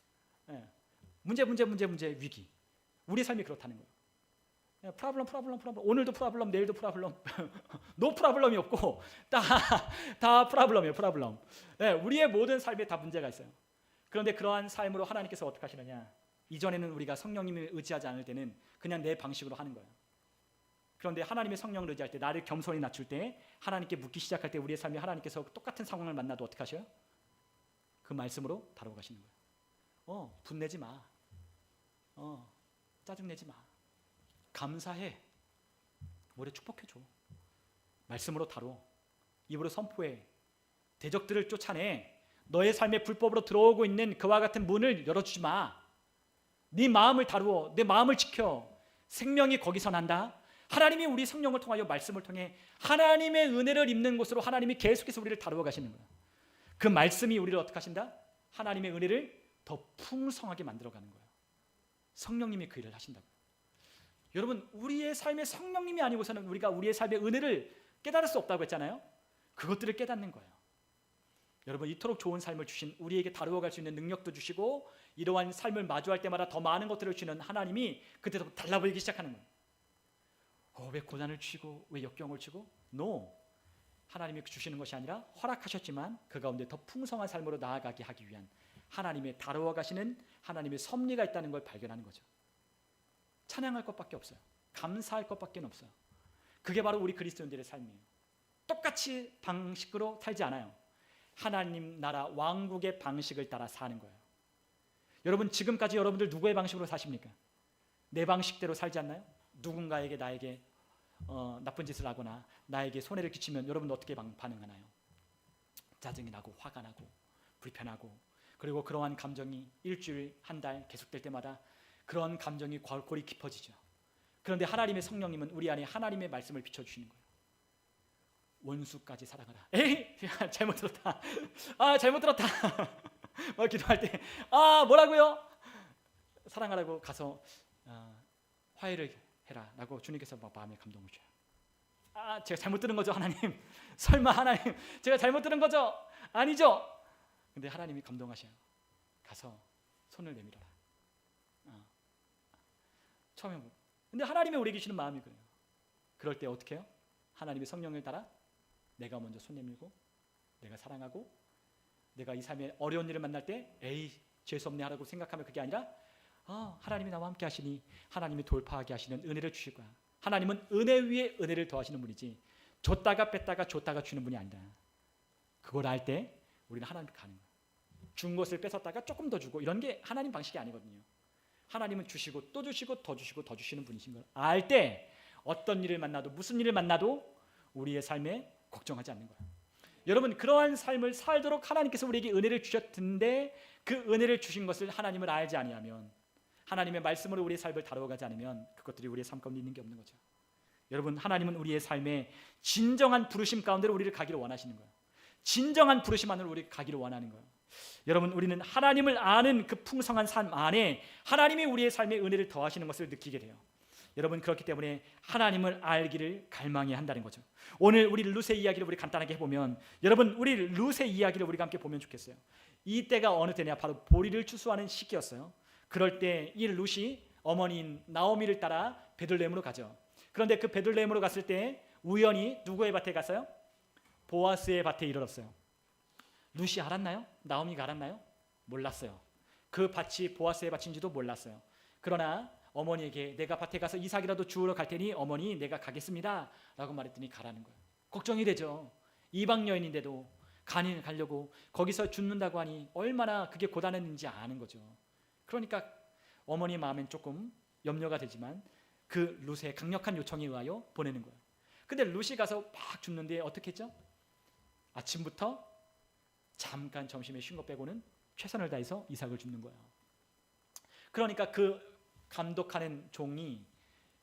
Speaker 1: 문제 위기. 우리의 삶이 그렇다는 거예요. 프라블럼 오늘도 프라블럼, 내일도 프라블럼. 노 프라블럼이 없고 다 프라블럼이에요. 프라블럼. 우리의 모든 삶에 다 문제가 있어요. 그런데 그러한 삶으로 하나님께서 어떻게 하시느냐? 이전에는 우리가 성령님을 의지하지 않을 때는 그냥 내 방식으로 하는 거예요. 그런데 하나님의 성령을 의지할 때, 나를 겸손히 낮출 때, 하나님께 묻기 시작할 때 우리의 삶이 하나님께서 똑같은 상황을 만나도 어떻게 하셔요? 그 말씀으로 다루어 가시는 거예요. 분내지 마. 짜증내지 마. 감사해. 오래 축복해줘. 말씀으로 다뤄. 입으로 선포해. 대적들을 쫓아내. 너의 삶에 불법으로 들어오고 있는 그와 같은 문을 열어주지 마. 네 마음을 다루어. 내 마음을 지켜. 생명이 거기서 난다. 하나님이 우리 성령을 통하여 말씀을 통해 하나님의 은혜를 입는 곳으로 하나님이 계속해서 우리를 다루어 가시는 거예요. 그 말씀이 우리를 어떻게 하신다? 하나님의 은혜를 더 풍성하게 만들어가는 거예요. 성령님이 그 일을 하신다고요. 여러분, 우리의 삶에 성령님이 아니고서는 우리가 우리의 삶의 은혜를 깨달을 수 없다고 했잖아요. 그것들을 깨닫는 거예요. 여러분, 이토록 좋은 삶을 주신, 우리에게 다루어갈 수 있는 능력도 주시고 이러한 삶을 마주할 때마다 더 많은 것들을 주시는 하나님이 그때부터 달라 보이기 시작하는 거예요. 왜 고난을 주시고 왜 역경을 주고? No. 하나님이 주시는 것이 아니라 허락하셨지만 그 가운데 더 풍성한 삶으로 나아가게 하기 위한 하나님의 다루어 가시는 하나님의 섭리가 있다는 걸 발견하는 거죠. 찬양할 것밖에 없어요. 감사할 것밖에 없어요. 그게 바로 우리 그리스도인들의 삶이에요. 똑같이 방식으로 살지 않아요. 하나님 나라 왕국의 방식을 따라 사는 거예요. 여러분, 지금까지 여러분들 누구의 방식으로 사십니까? 내 방식대로 살지 않나요? 누군가에게 나에게 나쁜 짓을 하거나 나에게 손해를 끼치면 여러분 어떻게 반응하나요? 짜증이 나고 화가 나고 불편하고, 그리고 그러한 감정이 일주일, 한 달 계속될 때마다 그런 감정이 골골이 깊어지죠. 그런데 하나님의 성령님은 우리 안에 하나님의 말씀을 비춰주시는 거예요. 원수까지 사랑하라. 에이, 잘못 들었다. 잘못 들었다. 기도할 때 뭐라고요? 사랑하라고 가서 화해를 해라 라고 주님께서 막 마음에 감동을 줘요. 제가 잘못 들은 거죠, 하나님? 설마 하나님 제가 잘못 들은 거죠? 아니죠? 근데 하나님이 감동하셔요. 가서 손을 내밀어라. 처음에 근데 하나님이 우리에게 주시는 마음이 그래요. 그럴 때 어떻게 해요? 하나님의 성령을 따라 내가 먼저 손 내밀고 내가 사랑하고, 내가 이 삶에 어려운 일을 만날 때 에이 죄송합네 하라고 생각하면 그게 아니라 하나님이 나와 함께 하시니 하나님이 돌파하게 하시는 은혜를 주실 거야. 하나님은 은혜 위에 은혜를 더하시는 분이지 줬다가 뺐다가 줬다가 주는 분이 아니다. 그걸 알 때 우리는 하나님 가는 거야. 준 것을 뺏었다가 조금 더 주고 이런 게 하나님 방식이 아니거든요. 하나님은 주시고 또 주시고 더 주시고 더 주시는 분이신 걸 알 때 어떤 일을 만나도 무슨 일을 만나도 우리의 삶에 걱정하지 않는 거야. 여러분, 그러한 삶을 살도록 하나님께서 우리에게 은혜를 주셨는데 그 은혜를 주신 것을 하나님을 알지 아니하면, 하나님의 말씀으로 우리의 삶을 다루어가지 않으면 그것들이 우리의 삶 가운데 있는 게 없는 거죠. 여러분, 하나님은 우리의 삶에 진정한 부르심 가운데로 우리를 가기를 원하시는 거예요. 진정한 부르심 안으로 우리를 가기를 원하는 거예요. 여러분, 우리는 하나님을 아는 그 풍성한 삶 안에 하나님이 우리의 삶에 은혜를 더하시는 것을 느끼게 돼요. 여러분, 그렇기 때문에 하나님을 알기를 갈망해야 한다는 거죠. 오늘 우리 룻의 이야기를 우리 간단하게 해보면, 여러분, 우리 룻의 이야기를 우리가 함께 보면 좋겠어요. 이 때가 어느 때냐? 바로 보리를 추수하는 시기였어요. 그럴 때 이 룻이 어머니인 나오미를 따라 베들레헴으로 가죠. 그런데 그 베들레헴으로 갔을 때 우연히 누구의 밭에 갔어요? 보아스의 밭에 이르렀어요. 룻이 알았나요? 나오미가 알았나요? 몰랐어요. 그 밭이 보아스의 밭인지도 몰랐어요. 그러나 어머니에게 내가 밭에 가서 이삭이라도 주우러 갈 테니 어머니 내가 가겠습니다 라고 말했더니 가라는 거예요. 걱정이 되죠. 이방 여인인데도 가려고 거기서 죽는다고 하니 얼마나 그게 고단했는지 아는 거죠. 그러니까 어머니 마음엔 조금 염려가 되지만 그 룻의 강력한 요청에 의하여 보내는 거예요. 근데 룻이 가서 막 죽는데 어떻게 했죠? 아침부터 잠깐 점심에 쉰 거 빼고는 최선을 다해서 이삭을 줍는 거예요. 그러니까 그 감독하는 종이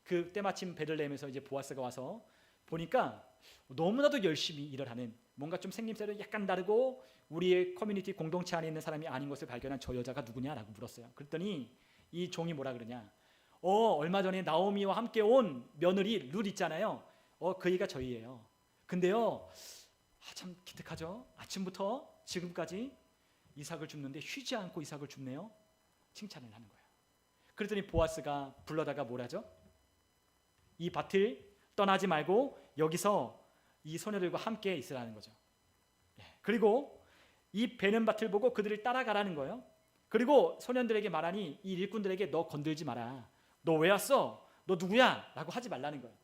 Speaker 1: 그 때마침 베들레헴에서 이제 보아스가 와서 보니까 너무나도 열심히 일을 하는, 뭔가 좀 생김새도 약간 다르고 우리의 커뮤니티 공동체 안에 있는 사람이 아닌 것을 발견한 저 여자가 누구냐라고 물었어요. 그랬더니 이 종이 뭐라 그러냐? 얼마 전에 나오미와 함께 온 며느리 룻 있잖아요. 그이가 저희예요. 근데요, 참 기특하죠. 아침부터 지금까지 이삭을 줍는데 쉬지 않고 이삭을 줍네요. 칭찬을 하는 거예요. 그랬더니 보아스가 불러다가 뭐라죠? 이 밭을 떠나지 말고 여기서 이 소녀들과 함께 있으라는 거죠. 그리고 이 베는 밭을 보고 그들을 따라가라는 거예요. 그리고 소년들에게 말하니 이 일꾼들에게 너 건들지 마라. 너 왜 왔어? 너 누구야? 라고 하지 말라는 거예요.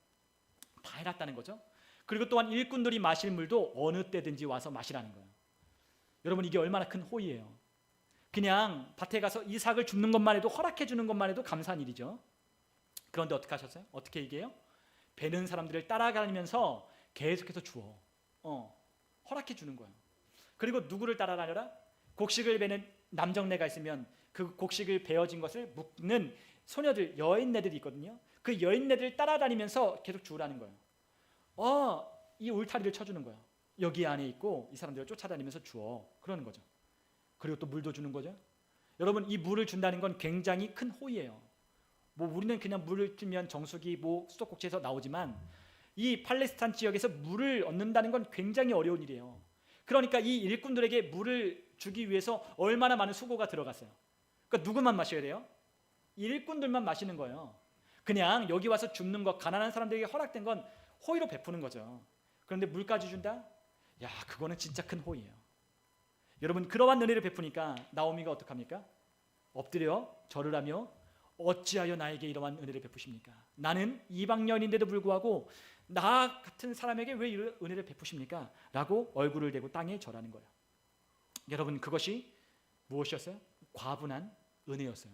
Speaker 1: 다 해놨다는 거죠. 그리고 또한 일꾼들이 마실 물도 어느 때든지 와서 마시라는 거예요. 여러분, 이게 얼마나 큰 호의예요. 그냥 밭에 가서 이삭을 줍는 것만 해도, 허락해 주는 것만 해도 감사한 일이죠. 그런데 어떻게 하셨어요? 어떻게 얘기해요? 베는 사람들을 따라가면서 계속해서 주어 허락해 주는 거예요. 그리고 누구를 따라다녀라? 곡식을 베는 남정네가 있으면 그 곡식을 베어진 것을 묶는 소녀들, 여인네들이 있거든요. 그 여인네들을 따라다니면서 계속 주우라는 거예요. 이 울타리를 쳐주는 거예요. 여기 안에 있고 이 사람들을 쫓아다니면서 주어, 그러는 거죠. 그리고 또 물도 주는 거죠. 여러분, 이 물을 준다는 건 굉장히 큰 호의예요. 우리는 그냥 물을 주면 정수기, 수도꼭지에서 나오지만 이 팔레스타인 지역에서 물을 얻는다는 건 굉장히 어려운 일이에요. 그러니까 이 일꾼들에게 물을 주기 위해서 얼마나 많은 수고가 들어갔어요. 그러니까 누구만 마셔야 돼요? 일꾼들만 마시는 거예요. 그냥 여기 와서 줍는 것, 가난한 사람들에게 허락된 건 호의로 베푸는 거죠. 그런데 물까지 준다? 야, 그거는 진짜 큰 호의예요. 여러분, 그러한 은혜를 베푸니까 나오미가 어떡합니까? 엎드려 절을 하며 어찌하여 나에게 이러한 은혜를 베푸십니까? 나는 이방 여인인데도 불구하고 나 같은 사람에게 왜 이런 은혜를 베푸십니까? 라고 얼굴을 대고 땅에 절하는 거예요. 여러분, 그것이 무엇이었어요? 과분한 은혜였어요.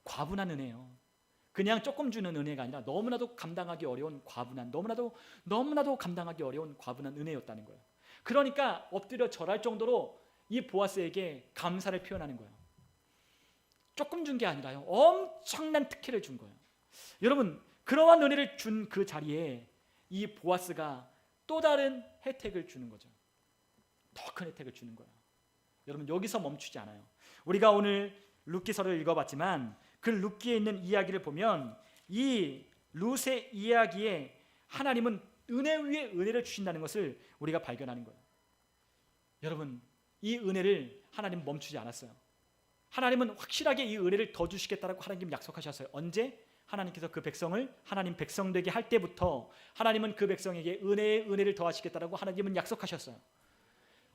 Speaker 1: 과분한 은혜예요. 그냥 조금 주는 은혜가 아니라 너무나도 감당하기 어려운 과분한, 너무나도 감당하기 어려운 과분한 은혜였다는 거예요. 그러니까 엎드려 절할 정도로 이 보아스에게 감사를 표현하는 거예요. 조금 준 게 아니라요, 엄청난 특혜를 준 거예요. 여러분, 그러한 은혜를 준 그 자리에 이 보아스가 또 다른 혜택을 주는 거죠. 더 큰 혜택을 주는 거예요. 여러분, 여기서 멈추지 않아요. 우리가 오늘 룻기서를 읽어봤지만 그 룻기에 있는 이야기를 보면 이 룻의 이야기에 하나님은 은혜 위에 은혜를 주신다는 것을 우리가 발견하는 거예요. 여러분, 이 은혜를 하나님 멈추지 않았어요. 하나님은 확실하게 이 은혜를 더 주시겠다라고 하나님 약속하셨어요. 언제? 하나님께서 그 백성을 하나님 백성 되게 할 때부터 하나님은 그 백성에게 은혜의 은혜를 더하시겠다라고 하나님은 약속하셨어요.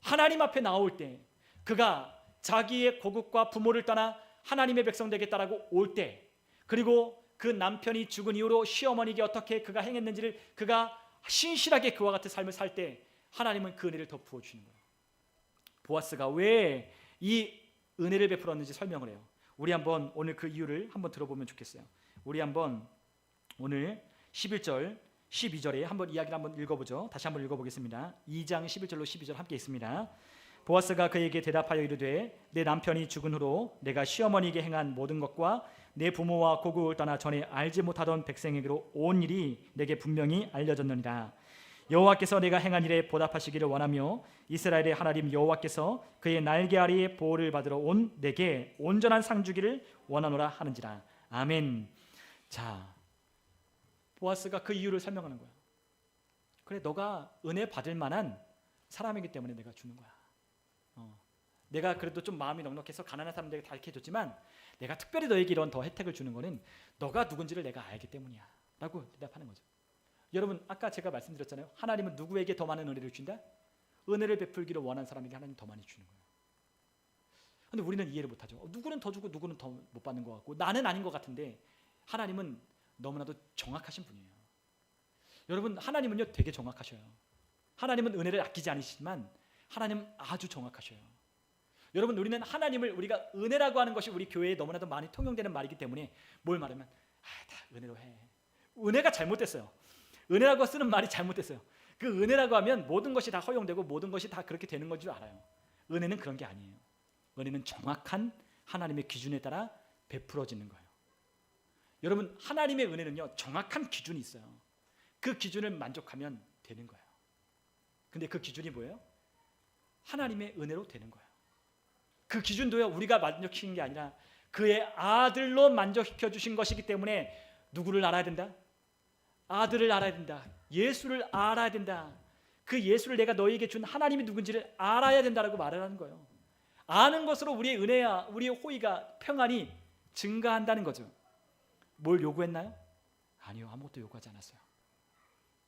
Speaker 1: 하나님 앞에 나올 때, 그가 자기의 고국과 부모를 떠나 하나님의 백성 되겠다라고 올 때, 그리고 그 남편이 죽은 이후로 시어머니에게 어떻게 그가 행했는지를 그가 신실하게 그와 같은 삶을 살 때 하나님은 그 은혜를 더 부어주시는 거예요. 보아스가 왜 이 은혜를 베풀었는지 설명을 해요. 우리 한번 오늘 그 이유를 한번 들어보면 좋겠어요. 우리 한번 오늘 11절 12절에 한번 이야기를 한번 읽어보죠. 다시 한번 읽어보겠습니다. 2장 11절로 12절 함께 있습니다. 보아스가 그에게 대답하여 이르되 내 남편이 죽은 후로 내가 시어머니에게 행한 모든 것과 내 부모와 고국을 떠나 전에 알지 못하던 백성에게로 온 일이 내게 분명히 알려졌느니라. 여호와께서 내가 행한 일에 보답하시기를 원하며 이스라엘의 하나님 여호와께서 그의 날개 아래에 보호를 받으러 온 내게 온전한 상 주기를 원하노라 하는지라. 아멘. 자, 보아스가 그 이유를 설명하는 거야. 그래, 너가 은혜 받을 만한 사람이기 때문에 내가 주는 거야. 내가 그래도 좀 마음이 넉넉해서 가난한 사람들에게 다 이렇게 줬지만 내가 특별히 너에게 이런 더 혜택을 주는 거는 너가 누군지를 내가 알기 때문이야 라고 대답하는 거죠. 여러분, 아까 제가 말씀드렸잖아요. 하나님은 누구에게 더 많은 은혜를 준다? 은혜를 베풀기를 원하는 사람에게 하나님 더 많이 주는 거예요. 근데 우리는 이해를 못하죠. 누구는 더 주고 누구는 더 못 받는 것 같고 나는 아닌 것 같은데 하나님은 너무나도 정확하신 분이에요. 여러분, 하나님은요 되게 정확하셔요. 하나님은 은혜를 아끼지 않으시지만 하나님은 아주 정확하셔요. 여러분, 우리는 하나님을 우리가 은혜라고 하는 것이 우리 교회에 너무나도 많이 통용되는 말이기 때문에 뭘 말하면 다 은혜로 해. 은혜가 잘못됐어요. 은혜라고 쓰는 말이 잘못됐어요. 그 은혜라고 하면 모든 것이 다 허용되고 모든 것이 다 그렇게 되는 건 줄 알아요. 은혜는 그런 게 아니에요. 은혜는 정확한 하나님의 기준에 따라 베풀어지는 거예요. 여러분, 하나님의 은혜는요 정확한 기준이 있어요. 그 기준을 만족하면 되는 거예요. 근데 그 기준이 뭐예요? 하나님의 은혜로 되는 거예요. 그 기준도요 우리가 만족시킨 게 아니라 그의 아들로 만족시켜 주신 것이기 때문에 누구를 알아야 된다? 아들을 알아야 된다. 예수를 알아야 된다. 그 예수를 내가 너희에게 준 하나님이 누군지를 알아야 된다라고 말을 하는 거예요. 아는 것으로 우리의 은혜와 우리의 호의가 평안이 증가한다는 거죠. 뭘 요구했나요? 아니요, 아무것도 요구하지 않았어요.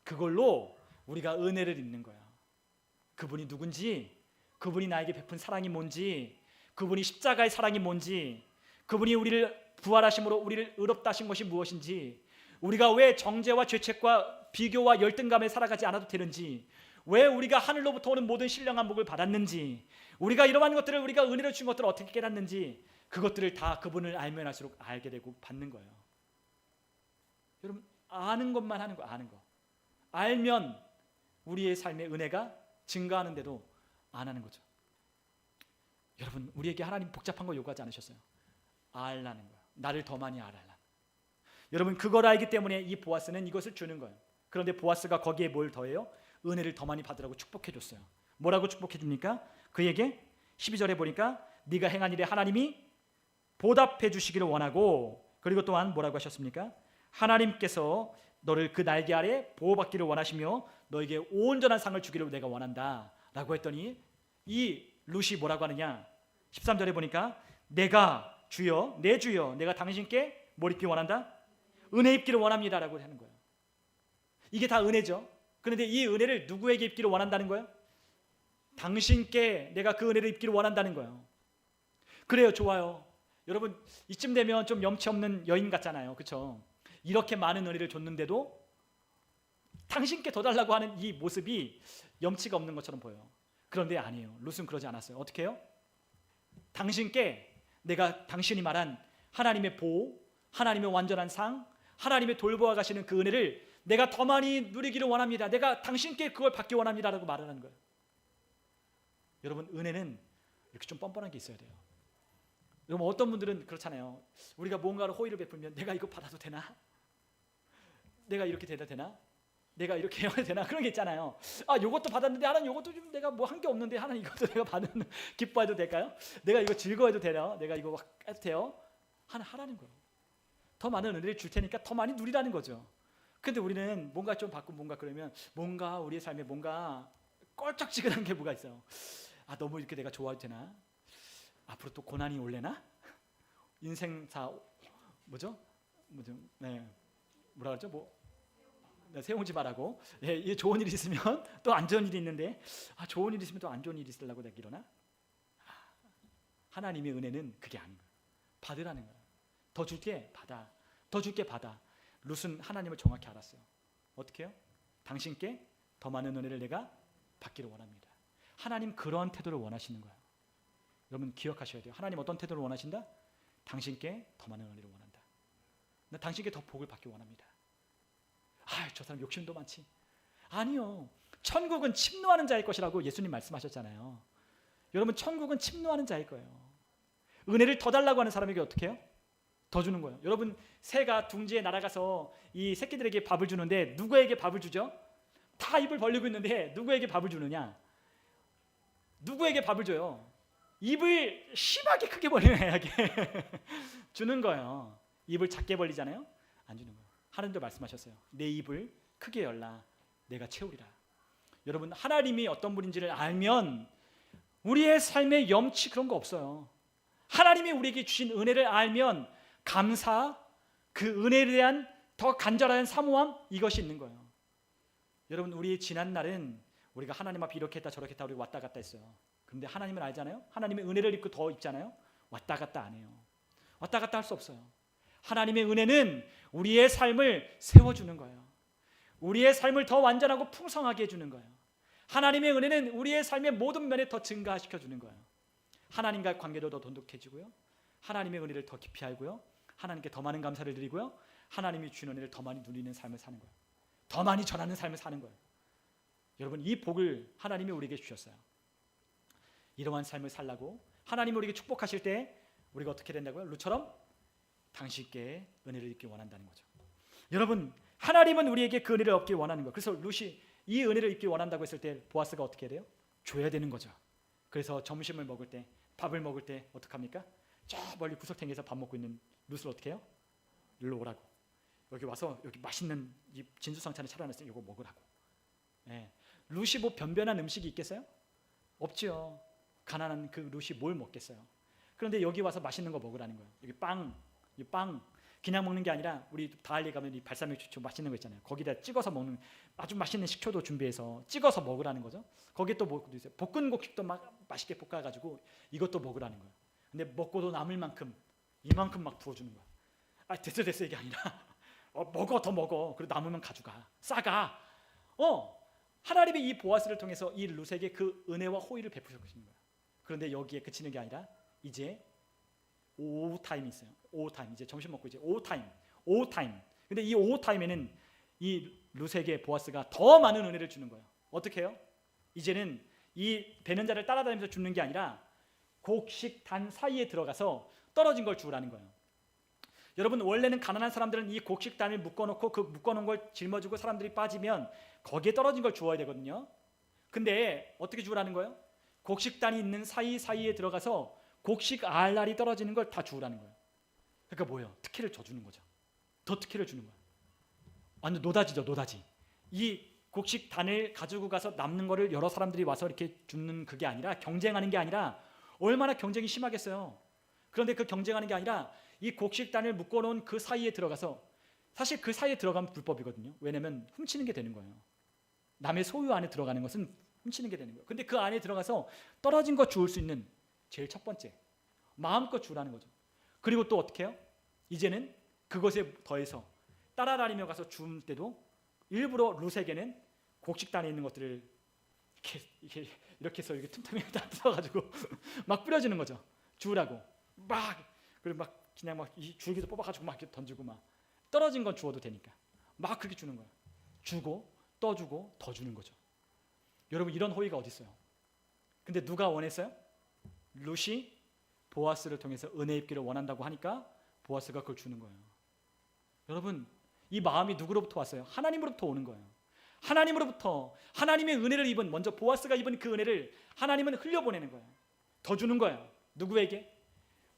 Speaker 1: 그걸로 우리가 은혜를 입는 거예요. 그분이 누군지, 그분이 나에게 베푼 사랑이 뭔지, 그분이 십자가의 사랑이 뭔지, 그분이 우리를 부활하심으로 우리를 의롭다 하신 것이 무엇인지, 우리가 왜 정죄와 죄책과 비교와 열등감에 살아가지 않아도 되는지, 왜 우리가 하늘로부터 오는 모든 신령한 복을 받았는지, 우리가 이러한 것들을 우리가 은혜로 준 것들을 어떻게 깨닫는지, 그것들을 다 그분을 알면 할수록 알게 되고 받는 거예요. 여러분, 아는 것만 하는 거, 아는 거. 알면 우리의 삶의 은혜가 증가하는데도 안 하는 거죠. 여러분, 우리에게 하나님 복잡한 거 요구하지 않으셨어요. 알라는 거예요. 나를 더 많이 알아라. 여러분, 그걸 알기 때문에 이 보아스는 이것을 주는 거예요. 그런데 보아스가 거기에 뭘 더해요? 은혜를 더 많이 받으라고 축복해 줬어요. 뭐라고 축복해 줍니까? 그에게 12절에 보니까 네가 행한 일에 하나님이 보답해 주시기를 원하고, 그리고 또한 뭐라고 하셨습니까? 하나님께서 너를 그 날개 아래 보호받기를 원하시며 너에게 온전한 상을 주기를 내가 원한다 라고 했더니 이 룻이 뭐라고 하느냐? 13절에 보니까 내가 주여, 내 주여, 내가 당신께 뭘 입기 원한다? 은혜 입기를 원합니다 라고 하는 거예요. 이게 다 은혜죠. 그런데 이 은혜를 누구에게 입기를 원한다는 거예요? 당신께 내가 그 은혜를 입기를 원한다는 거예요. 그래요, 좋아요. 여러분, 이쯤 되면 좀 염치 없는 여인 같잖아요, 그렇죠? 이렇게 많은 은혜를 줬는데도 당신께 더 달라고 하는 이 모습이 염치가 없는 것처럼 보여요. 그런데 아니에요. 룻은 그러지 않았어요. 어떻게 해요? 당신께 내가 당신이 말한 하나님의 보호, 하나님의 완전한 상, 하나님의 돌보아 가시는 그 은혜를 내가 더 많이 누리기를 원합니다. 내가 당신께 그걸 받기 원합니다 라고 말을 하는 거예요. 여러분, 은혜는 이렇게 좀 뻔뻔한 게 있어야 돼요. 여러분, 어떤 분들은 그렇잖아요. 우리가 뭔가를 호의를 베풀면 내가 이거 받아도 되나? 내가 이렇게 돼도 되나? 내가 이렇게 해야 되나? 그런 게 있잖아요. 아, 요것도 받았는데 하나님 요것도 좀 내가 뭐 한 게 없는데 하나님 이것도 내가 받는 기뻐해도 될까요? 내가 이거 즐거워해도 되나? 내가 이거 해도 돼요? 하라는 거예요. 더 많은 은혜를 줄 테니까 더 많이 누리라는 거죠. 근데 우리는 뭔가 좀 받고 뭔가 그러면 뭔가 우리의 삶에 뭔가 껄쩍지근한 게 뭐가 있어요. 아, 너무 이렇게 내가 좋아해도 되나? 앞으로 또 고난이 올래나? 인생사 뭐죠? 네, 뭐라 그러죠? 뭐 세우지 말라고. 예, 좋은 일이 있으면 또 안 좋은 일이 있는데, 아, 좋은 일이 있으면 또 안 좋은 일이 있으려고 내가 이러나? 하나님의 은혜는 그게 아닌 거예요. 받으라는 거예요. 더 줄게 받아. 더 줄게 받아. 룻은 하나님을 정확히 알았어요. 어떻게 해요? 당신께 더 많은 은혜를 내가 받기를 원합니다. 하나님 그러한 태도를 원하시는 거예요. 여러분, 기억하셔야 돼요. 하나님 어떤 태도를 원하신다? 당신께 더 많은 은혜를 원한다. 나 당신께 더 복을 받기 원합니다. 아, 저 사람 욕심도 많지. 아니요. 천국은 침노하는 자일 것이라고 예수님 말씀하셨잖아요. 여러분, 천국은 침노하는 자일 거예요. 은혜를 더 달라고 하는 사람에게 어떻게 해요? 더 주는 거예요. 여러분, 새가 둥지에 날아가서 이 새끼들에게 밥을 주는데 누구에게 밥을 주죠? 다 입을 벌리고 있는데 누구에게 밥을 주느냐? 누구에게 밥을 줘요? 입을 심하게 크게 벌리는 애에게 주는 거예요. 입을 작게 벌리잖아요. 안 주는 거예요. 하나님도 말씀하셨어요. 내 입을 크게 열라 내가 채우리라. 여러분 하나님이 어떤 분인지를 알면 우리의 삶에 염치 그런 거 없어요. 하나님이 우리에게 주신 은혜를 알면 감사, 그 은혜에 대한 더 간절한 사모함 이것이 있는 거예요. 여러분 우리의 지난 날은 우리가 하나님 앞에 이렇게 했다 저렇게 했다 우리 왔다 갔다 했어요. 그런데 하나님은 알잖아요. 하나님의 은혜를 입고 더 입잖아요. 왔다 갔다 안 해요. 왔다 갔다 할 수 없어요. 하나님의 은혜는 우리의 삶을 세워주는 거예요. 우리의 삶을 더 완전하고 풍성하게 해주는 거예요. 하나님의 은혜는 우리의 삶의 모든 면에 더 증가시켜주는 거예요. 하나님과의 관계도 더 돈독해지고요. 하나님의 은혜를 더 깊이 알고요. 하나님께 더 많은 감사를 드리고요. 하나님이 주신 은혜를 더 많이 누리는 삶을 사는 거예요. 더 많이 전하는 삶을 사는 거예요. 여러분 이 복을 하나님이 우리에게 주셨어요. 이러한 삶을 살라고 하나님이 우리에게 축복하실 때 우리가 어떻게 된다고요? 룻처럼 당신께 은혜를 입기 원한다는 거죠. 여러분 하나님은 우리에게 그 은혜를 얻기 원하는 거예요. 그래서 룻이 이 은혜를 입기 원한다고 했을 때 보아스가 어떻게 해야 돼요? 줘야 되는 거죠. 그래서 점심을 먹을 때 밥을 먹을 때 어떡합니까? 저 멀리 구석탱이에서 밥 먹고 있는 룻을 어떻게 해요? 일로 오라고. 여기 와서 여기 맛있는 이 진수성찬을 차려놨으니 이거 먹으라고. 예. 룻이 뭐 변변한 음식이 있겠어요? 없지요. 가난한 그 룻이 뭘 먹겠어요? 그런데 여기 와서 맛있는 거 먹으라는 거예요. 여기 이 빵 그냥 먹는 게 아니라 우리 다할리 가면 이 발사믹 식초 맛있는 거 있잖아요. 거기다 찍어서 먹는 아주 맛있는 식초도 준비해서 찍어서 먹으라는 거죠. 거기에 또 뭐도 있어요. 볶은 곡식도 맛있게 볶아가지고 이것도 먹으라는 거예요. 근데 먹고도 남을 만큼 이만큼 막 부어주는 거야. 아 됐어 이게 아니라 먹어 더 먹어. 그리고 남으면 가져가 싸가. 하나님이 이 보아스를 통해서 이 룻에게 그 은혜와 호의를 베푸시는 거예요. 그런데 여기에 그치는 게 아니라 이제 오후 타임이 있어요. 오후 타임 이제 점심 먹고 이제 오후 타임. 근데 이 오후 타임에는 이 룻에게 보아스가 더 많은 은혜를 주는 거예요. 어떻게 해요? 이제는 이 배는 자를 따라다니면서 줍는 게 아니라 곡식단 사이에 들어가서 떨어진 걸 주우라는 거예요. 여러분 원래는 가난한 사람들은 이 곡식단을 묶어놓고 그 묶어놓은 걸 짊어지고 사람들이 빠지면 거기에 떨어진 걸 주워야 되거든요. 근데 어떻게 주우라는 거예요? 곡식단이 있는 사이에 들어가서 곡식 알알이 떨어지는 걸 다 주우라는 거예요. 그러니까 뭐예요? 특혜를 줘주는 거죠. 더 특혜를 주는 거예요. 완전 노다지죠, 노다지. 이 곡식단을 가지고 가서 남는 거를 여러 사람들이 와서 이렇게 줍는 그게 아니라 경쟁하는 게 아니라 얼마나 경쟁이 심하겠어요. 그런데 그 경쟁하는 게 아니라 이 곡식단을 묶어놓은 그 사이에 들어가서 사실 그 사이에 들어가면 불법이거든요. 왜냐하면 훔치는 게 되는 거예요. 남의 소유 안에 들어가는 것은 훔치는 게 되는 거예요. 근데 그 안에 들어가서 떨어진 거 주울 수 있는 제일 첫 번째 마음껏 주라는 거죠. 그리고 또 어떻게 해요? 이제는 그것에 더해서 따라다니며 가서 줄 때도 일부러 룻에게는 곡식단에 있는 것들을 이렇게 해서 이렇게 틈틈이 다 뜯어가지고 막 뿌려주는 거죠. 주우라고 그리고 막 그냥 막 이 줄기도 뽑아가지고 막 이렇게 던지고 막 떨어진 건 주워도 되니까 막 그렇게 주는 거예요. 주고 떠주고 더 주는 거죠. 여러분 이런 호의가 어디 있어요? 근데 누가 원했어요? 룻이 보아스를 통해서 은혜 입기를 원한다고 하니까 보아스가 그걸 주는 거예요. 여러분 이 마음이 누구로부터 왔어요? 하나님으로부터 오는 거예요. 하나님으로부터 하나님의 은혜를 입은 먼저 보아스가 입은 그 은혜를 하나님은 흘려보내는 거예요. 더 주는 거예요. 누구에게?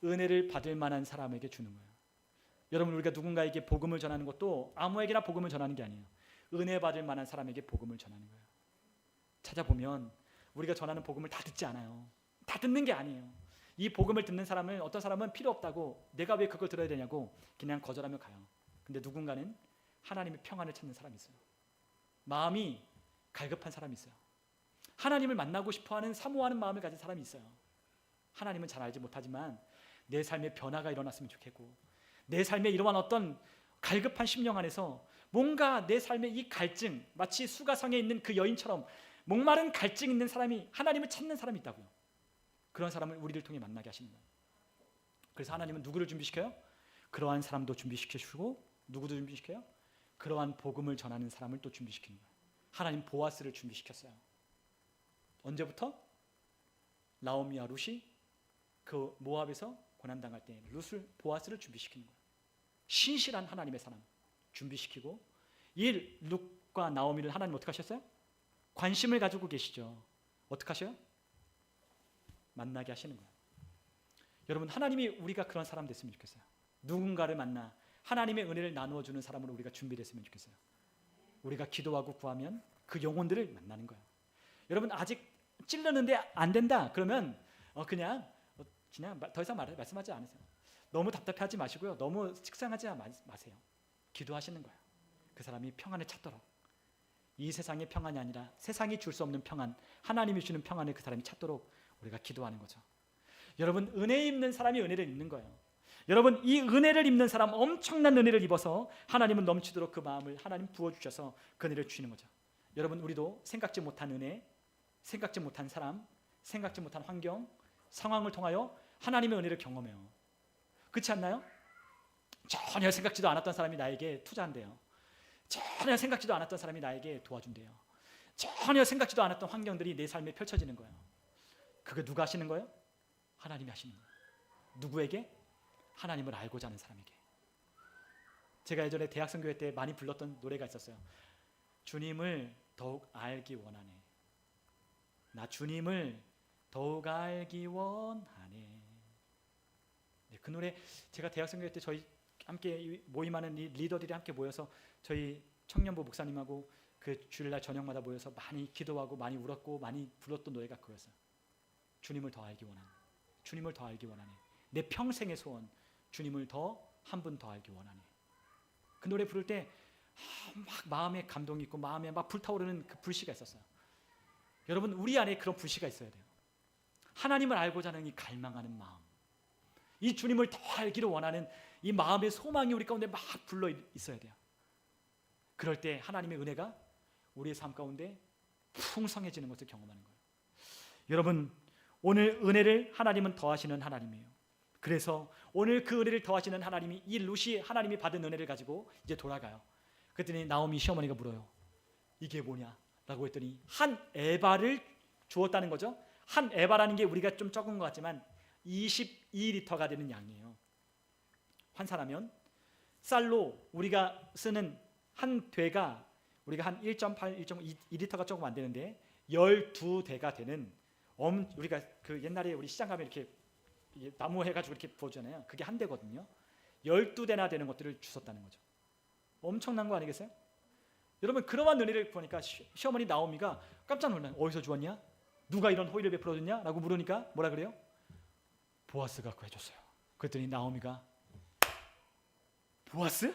Speaker 1: 은혜를 받을 만한 사람에게 주는 거예요. 여러분 우리가 누군가에게 복음을 전하는 것도 아무에게나 복음을 전하는 게 아니에요. 은혜 받을 만한 사람에게 복음을 전하는 거예요. 찾아보면 우리가 전하는 복음을 다 듣지 않아요. 다 듣는 게 아니에요. 이 복음을 듣는 사람은 어떤 사람은 필요 없다고 내가 왜 그걸 들어야 되냐고 그냥 거절하며 가요. 근데 누군가는 하나님의 평안을 찾는 사람이 있어요. 마음이 갈급한 사람이 있어요. 하나님을 만나고 싶어하는 사모하는 마음을 가진 사람이 있어요. 하나님은 잘 알지 못하지만 내 삶에 변화가 일어났으면 좋겠고 내 삶에 이러한 어떤 갈급한 심령 안에서 뭔가 내 삶의 이 갈증 마치 수가성에 있는 그 여인처럼 목마른 갈증 있는 사람이 하나님을 찾는 사람이 있다고요. 그런 사람을 우리를 통해 만나게 하시는 거예요. 그래서 하나님은 누구를 준비시켜요? 그러한 사람도 준비시켜주고 누구도 준비시켜요? 그러한 복음을 전하는 사람을 또 준비시키는 거예요. 하나님 보아스를 준비시켰어요. 언제부터? 나오미와 룻이 그 모압에서 고난당할 때 보아스를 준비시키는 거예요. 신실한 하나님의 사람 준비시키고 이 룻과 나오미를 하나님 어떻게 하셨어요? 관심을 가지고 계시죠. 어떻게 하셔요? 만나게 하시는 거예요. 여러분 하나님이 우리가 그런 사람 됐으면 좋겠어요. 누군가를 만나 하나님의 은혜를 나누어 주는 사람으로 우리가 준비됐으면 좋겠어요. 우리가 기도하고 구하면 그 영혼들을 만나는 거예요. 여러분 아직 찔르는데 안 된다 그러면 그냥 더 이상 말씀하지 않으세요. 너무 답답해하지 마시고요. 너무 식상하지 마세요. 기도하시는 거예요. 그 사람이 평안을 찾도록. 이 세상의 평안이 아니라 세상이 줄 수 없는 평안, 하나님이 주는 평안을 그 사람이 찾도록 우리가 기도하는 거죠. 여러분 은혜 입는 사람이 은혜를 입는 거예요. 여러분 이 은혜를 입는 사람, 엄청난 은혜를 입어서 하나님은 넘치도록 그 마음을 하나님 부어주셔서 그 은혜를 주시는 거죠. 여러분 우리도 생각지 못한 은혜, 생각지 못한 사람, 생각지 못한 환경, 상황을 통하여 하나님의 은혜를 경험해요. 그렇지 않나요? 전혀 생각지도 않았던 사람이 나에게 투자한대요. 전혀 생각지도 않았던 사람이 나에게 도와준대요. 전혀 생각지도 않았던 환경들이 내 삶에 펼쳐지는 거예요. 그게 누가 하시는 거예요? 하나님이 하시는 거예요. 누구에게? 하나님을 알고자 하는 사람에게. 제가 예전에 대학선교회 때 많이 불렀던 노래가 있었어요. 주님을 더욱 알기 원하네. 나 주님을 더욱 알기 원하네. 네, 그 노래 제가 대학선교회 때 저희 함께 모임하는 리더들이 함께 모여서 저희 청년부 목사님하고 그 주일날 저녁마다 모여서 많이 기도하고 많이 울었고 많이 불렀던 노래가 그거였어요. 주님을 더 알기 원하네. 주님을 더 알기 원하네. 내 평생의 소원, 주님을 더 한 분 더 알기 원하네. 그 노래 부를 때 막 마음에 감동이 있고 마음에 막 불타오르는 그 불씨가 있었어요. 여러분 우리 안에 그런 불씨가 있어야 돼요. 하나님을 알고자 하는 이 갈망하는 마음, 이 주님을 더 알기를 원하는 이 마음의 소망이 우리 가운데 막 불러 있어야 돼요. 그럴 때 하나님의 은혜가 우리의 삶 가운데 풍성해지는 것을 경험하는 거예요. 여러분 오늘 은혜를 하나님은 더하시는 하나님이에요. 그래서 오늘 그 은혜를 더하시는 하나님이 이 룻이 하나님이 받은 은혜를 가지고 이제 돌아가요. 그랬더니 나오미 시어머니가 물어요. 이게 뭐냐? 라고 했더니 한 에바를 주었다는 거죠. 한 에바라는 게 우리가 좀 적은 것 같지만 22리터가 되는 양이에요. 환산하면 쌀로 우리가 쓰는 한 되가 우리가 한 1.8, 1.2리터가 조금 안 되는데 12대가 되는 우리가 그 옛날에 우리 시장 가면 이렇게 나무 해가지고 이렇게 부어주잖아요. 그게 한 대거든요. 12대나 되는 것들을 주셨다는 거죠. 엄청난 거 아니겠어요? 여러분 그러한 은혜를 보니까 시어머니 나오미가 깜짝 놀라요. 어디서 주었냐? 누가 이런 호의를 베풀어줬냐? 라고 물으니까 뭐라 그래요? 보아스가 구해줬어요. 그랬더니 나오미가 보아스?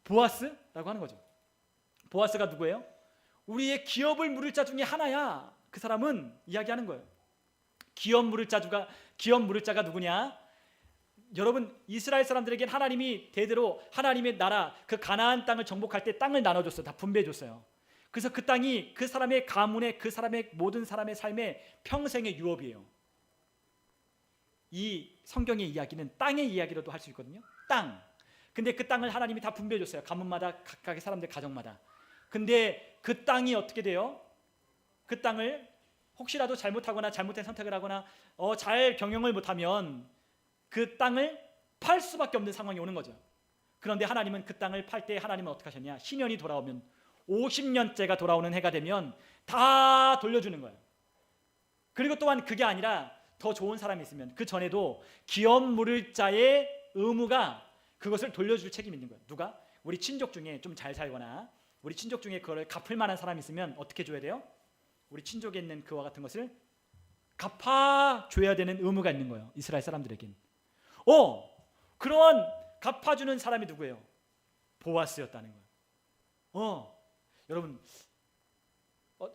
Speaker 1: 보아스? 라고 하는 거죠. 보아스가 누구예요? 우리의 기업을 물을 자 중에 하나야. 그 사람은 이야기하는 거예요. 기업 물을 자가 누구냐? 여러분 이스라엘 사람들에게 하나님이 대대로 하나님의 나라 그 가나안 땅을 정복할 때 땅을 나눠줬어요. 다 분배해줬어요. 그래서 그 땅이 그 사람의 가문의 그 사람의 모든 사람의 삶의 평생의 유업이에요. 이 성경의 이야기는 땅의 이야기로도 할 수 있거든요. 땅. 근데 그 땅을 하나님이 다 분배해줬어요. 가문마다 각각의 사람들 가정마다. 근데 그 땅이 어떻게 돼요? 그 땅을 혹시라도 잘못하거나 잘못된 선택을 하거나 잘 경영을 못하면 그 땅을 팔 수밖에 없는 상황이 오는 거죠. 그런데 하나님은 그 땅을 팔 때 하나님은 어떻게 하셨냐? 신년이 돌아오면 50년째가 돌아오는 해가 되면 다 돌려주는 거예요. 그리고 또한 그게 아니라 더 좋은 사람이 있으면 그 전에도 기업 물을 자의 의무가 그것을 돌려줄 책임이 있는 거예요. 누가? 우리 친족 중에 좀 잘 살거나 우리 친족 중에 그걸 갚을 만한 사람이 있으면 어떻게 줘야 돼요? 우리 친족에 있는 그와 같은 것을 갚아줘야 되는 의무가 있는 거예요. 이스라엘 사람들에겐. 그러한 갚아주는 사람이 누구예요? 보아스였다는 거예요. 여러분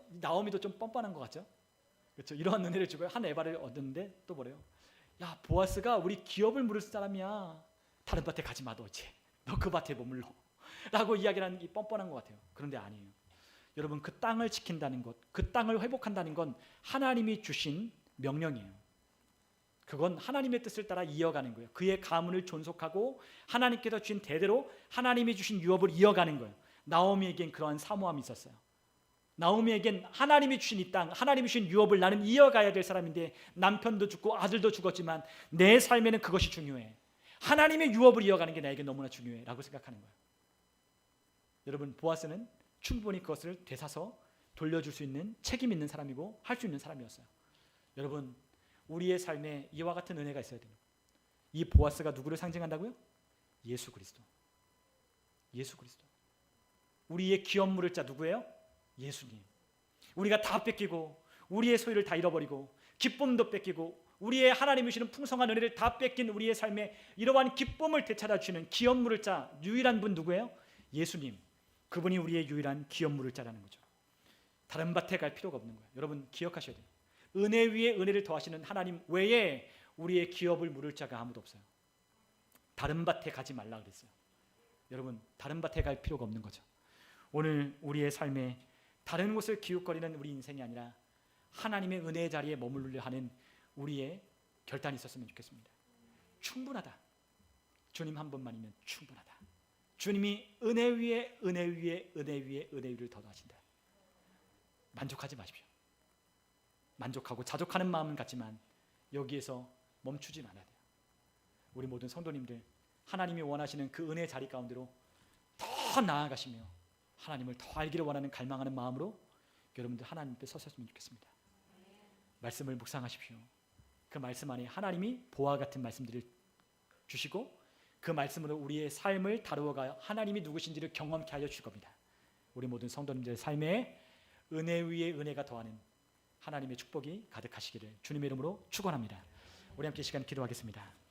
Speaker 1: 나오미도 좀 뻔뻔한 것 같죠? 그렇죠? 이러한 은혜를 주고 한 에바를 얻었는데 또 뭐래요? 야 보아스가 우리 기업을 물을 사람이야. 다른 밭에 가지 마 너 이제. 너 그 밭에 머물러. 라고 이야기하는 게 뻔뻔한 것 같아요. 그런데 아니에요. 여러분 그 땅을 지킨다는 것, 그 땅을 회복한다는 건 하나님이 주신 명령이에요. 그건 하나님의 뜻을 따라 이어가는 거예요. 그의 가문을 존속하고 하나님께서 주신 대대로 하나님이 주신 유업을 이어가는 거예요. 나오미에겐 그러한 사모함이 있었어요. 나오미에겐 하나님이 주신 이 땅, 하나님이 주신 유업을 나는 이어가야 될 사람인데 남편도 죽고 아들도 죽었지만 내 삶에는 그것이 중요해. 하나님의 유업을 이어가는 게 나에게 너무나 중요해 라고 생각하는 거예요. 여러분 보아스는 충분히 그것을 되사서 돌려줄 수 있는 책임 있는 사람이고 할 수 있는 사람이었어요. 여러분 우리의 삶에 이와 같은 은혜가 있어야 돼요. 이 보아스가 누구를 상징한다고요? 예수 그리스도. 예수 그리스도. 우리의 기업 물을 자 누구예요? 예수님. 우리가 다 뺏기고 우리의 소유를 다 잃어버리고 기쁨도 뺏기고 우리의 하나님이 주시는 풍성한 은혜를 다 뺏긴 우리의 삶에 이러한 기쁨을 되찾아 주시는 기업 물을 자 유일한 분 누구예요? 예수님. 그분이 우리의 유일한 기업 물을 자라는 거죠. 다른 밭에 갈 필요가 없는 거예요. 여러분 기억하셔야 돼요. 은혜 위에 은혜를 더하시는 하나님 외에 우리의 기업을 물을 자가 아무도 없어요. 다른 밭에 가지 말라 그랬어요. 여러분 다른 밭에 갈 필요가 없는 거죠. 오늘 우리의 삶에 다른 곳을 기웃거리는 우리 인생이 아니라 하나님의 은혜의 자리에 머무르려 하는 우리의 결단이 있었으면 좋겠습니다. 충분하다. 주님 한 분만이면 충분하다. 주님이 은혜 위에 은혜 위에 은혜 위에 은혜 위를 더하신다. 만족하지 마십시오. 만족하고 자족하는 마음은 같지만 여기에서 멈추지 말아야 돼요. 우리 모든 성도님들 하나님이 원하시는 그 은혜 자리 가운데로 더 나아가시며 하나님을 더 알기를 원하는 갈망하는 마음으로 여러분들 하나님 앞에 서셨으면 좋겠습니다. 말씀을 묵상하십시오. 그 말씀 안에 하나님이 보화 같은 말씀들을 주시고 그 말씀으로 우리의 삶을 다루어가 하나님이 누구신지를 경험케 하여 주실 겁니다. 우리 모든 성도님들의 삶에 은혜 위에 은혜가 더하는 하나님의 축복이 가득하시기를 주님의 이름으로 축원합니다. 우리 함께 시간 기도하겠습니다.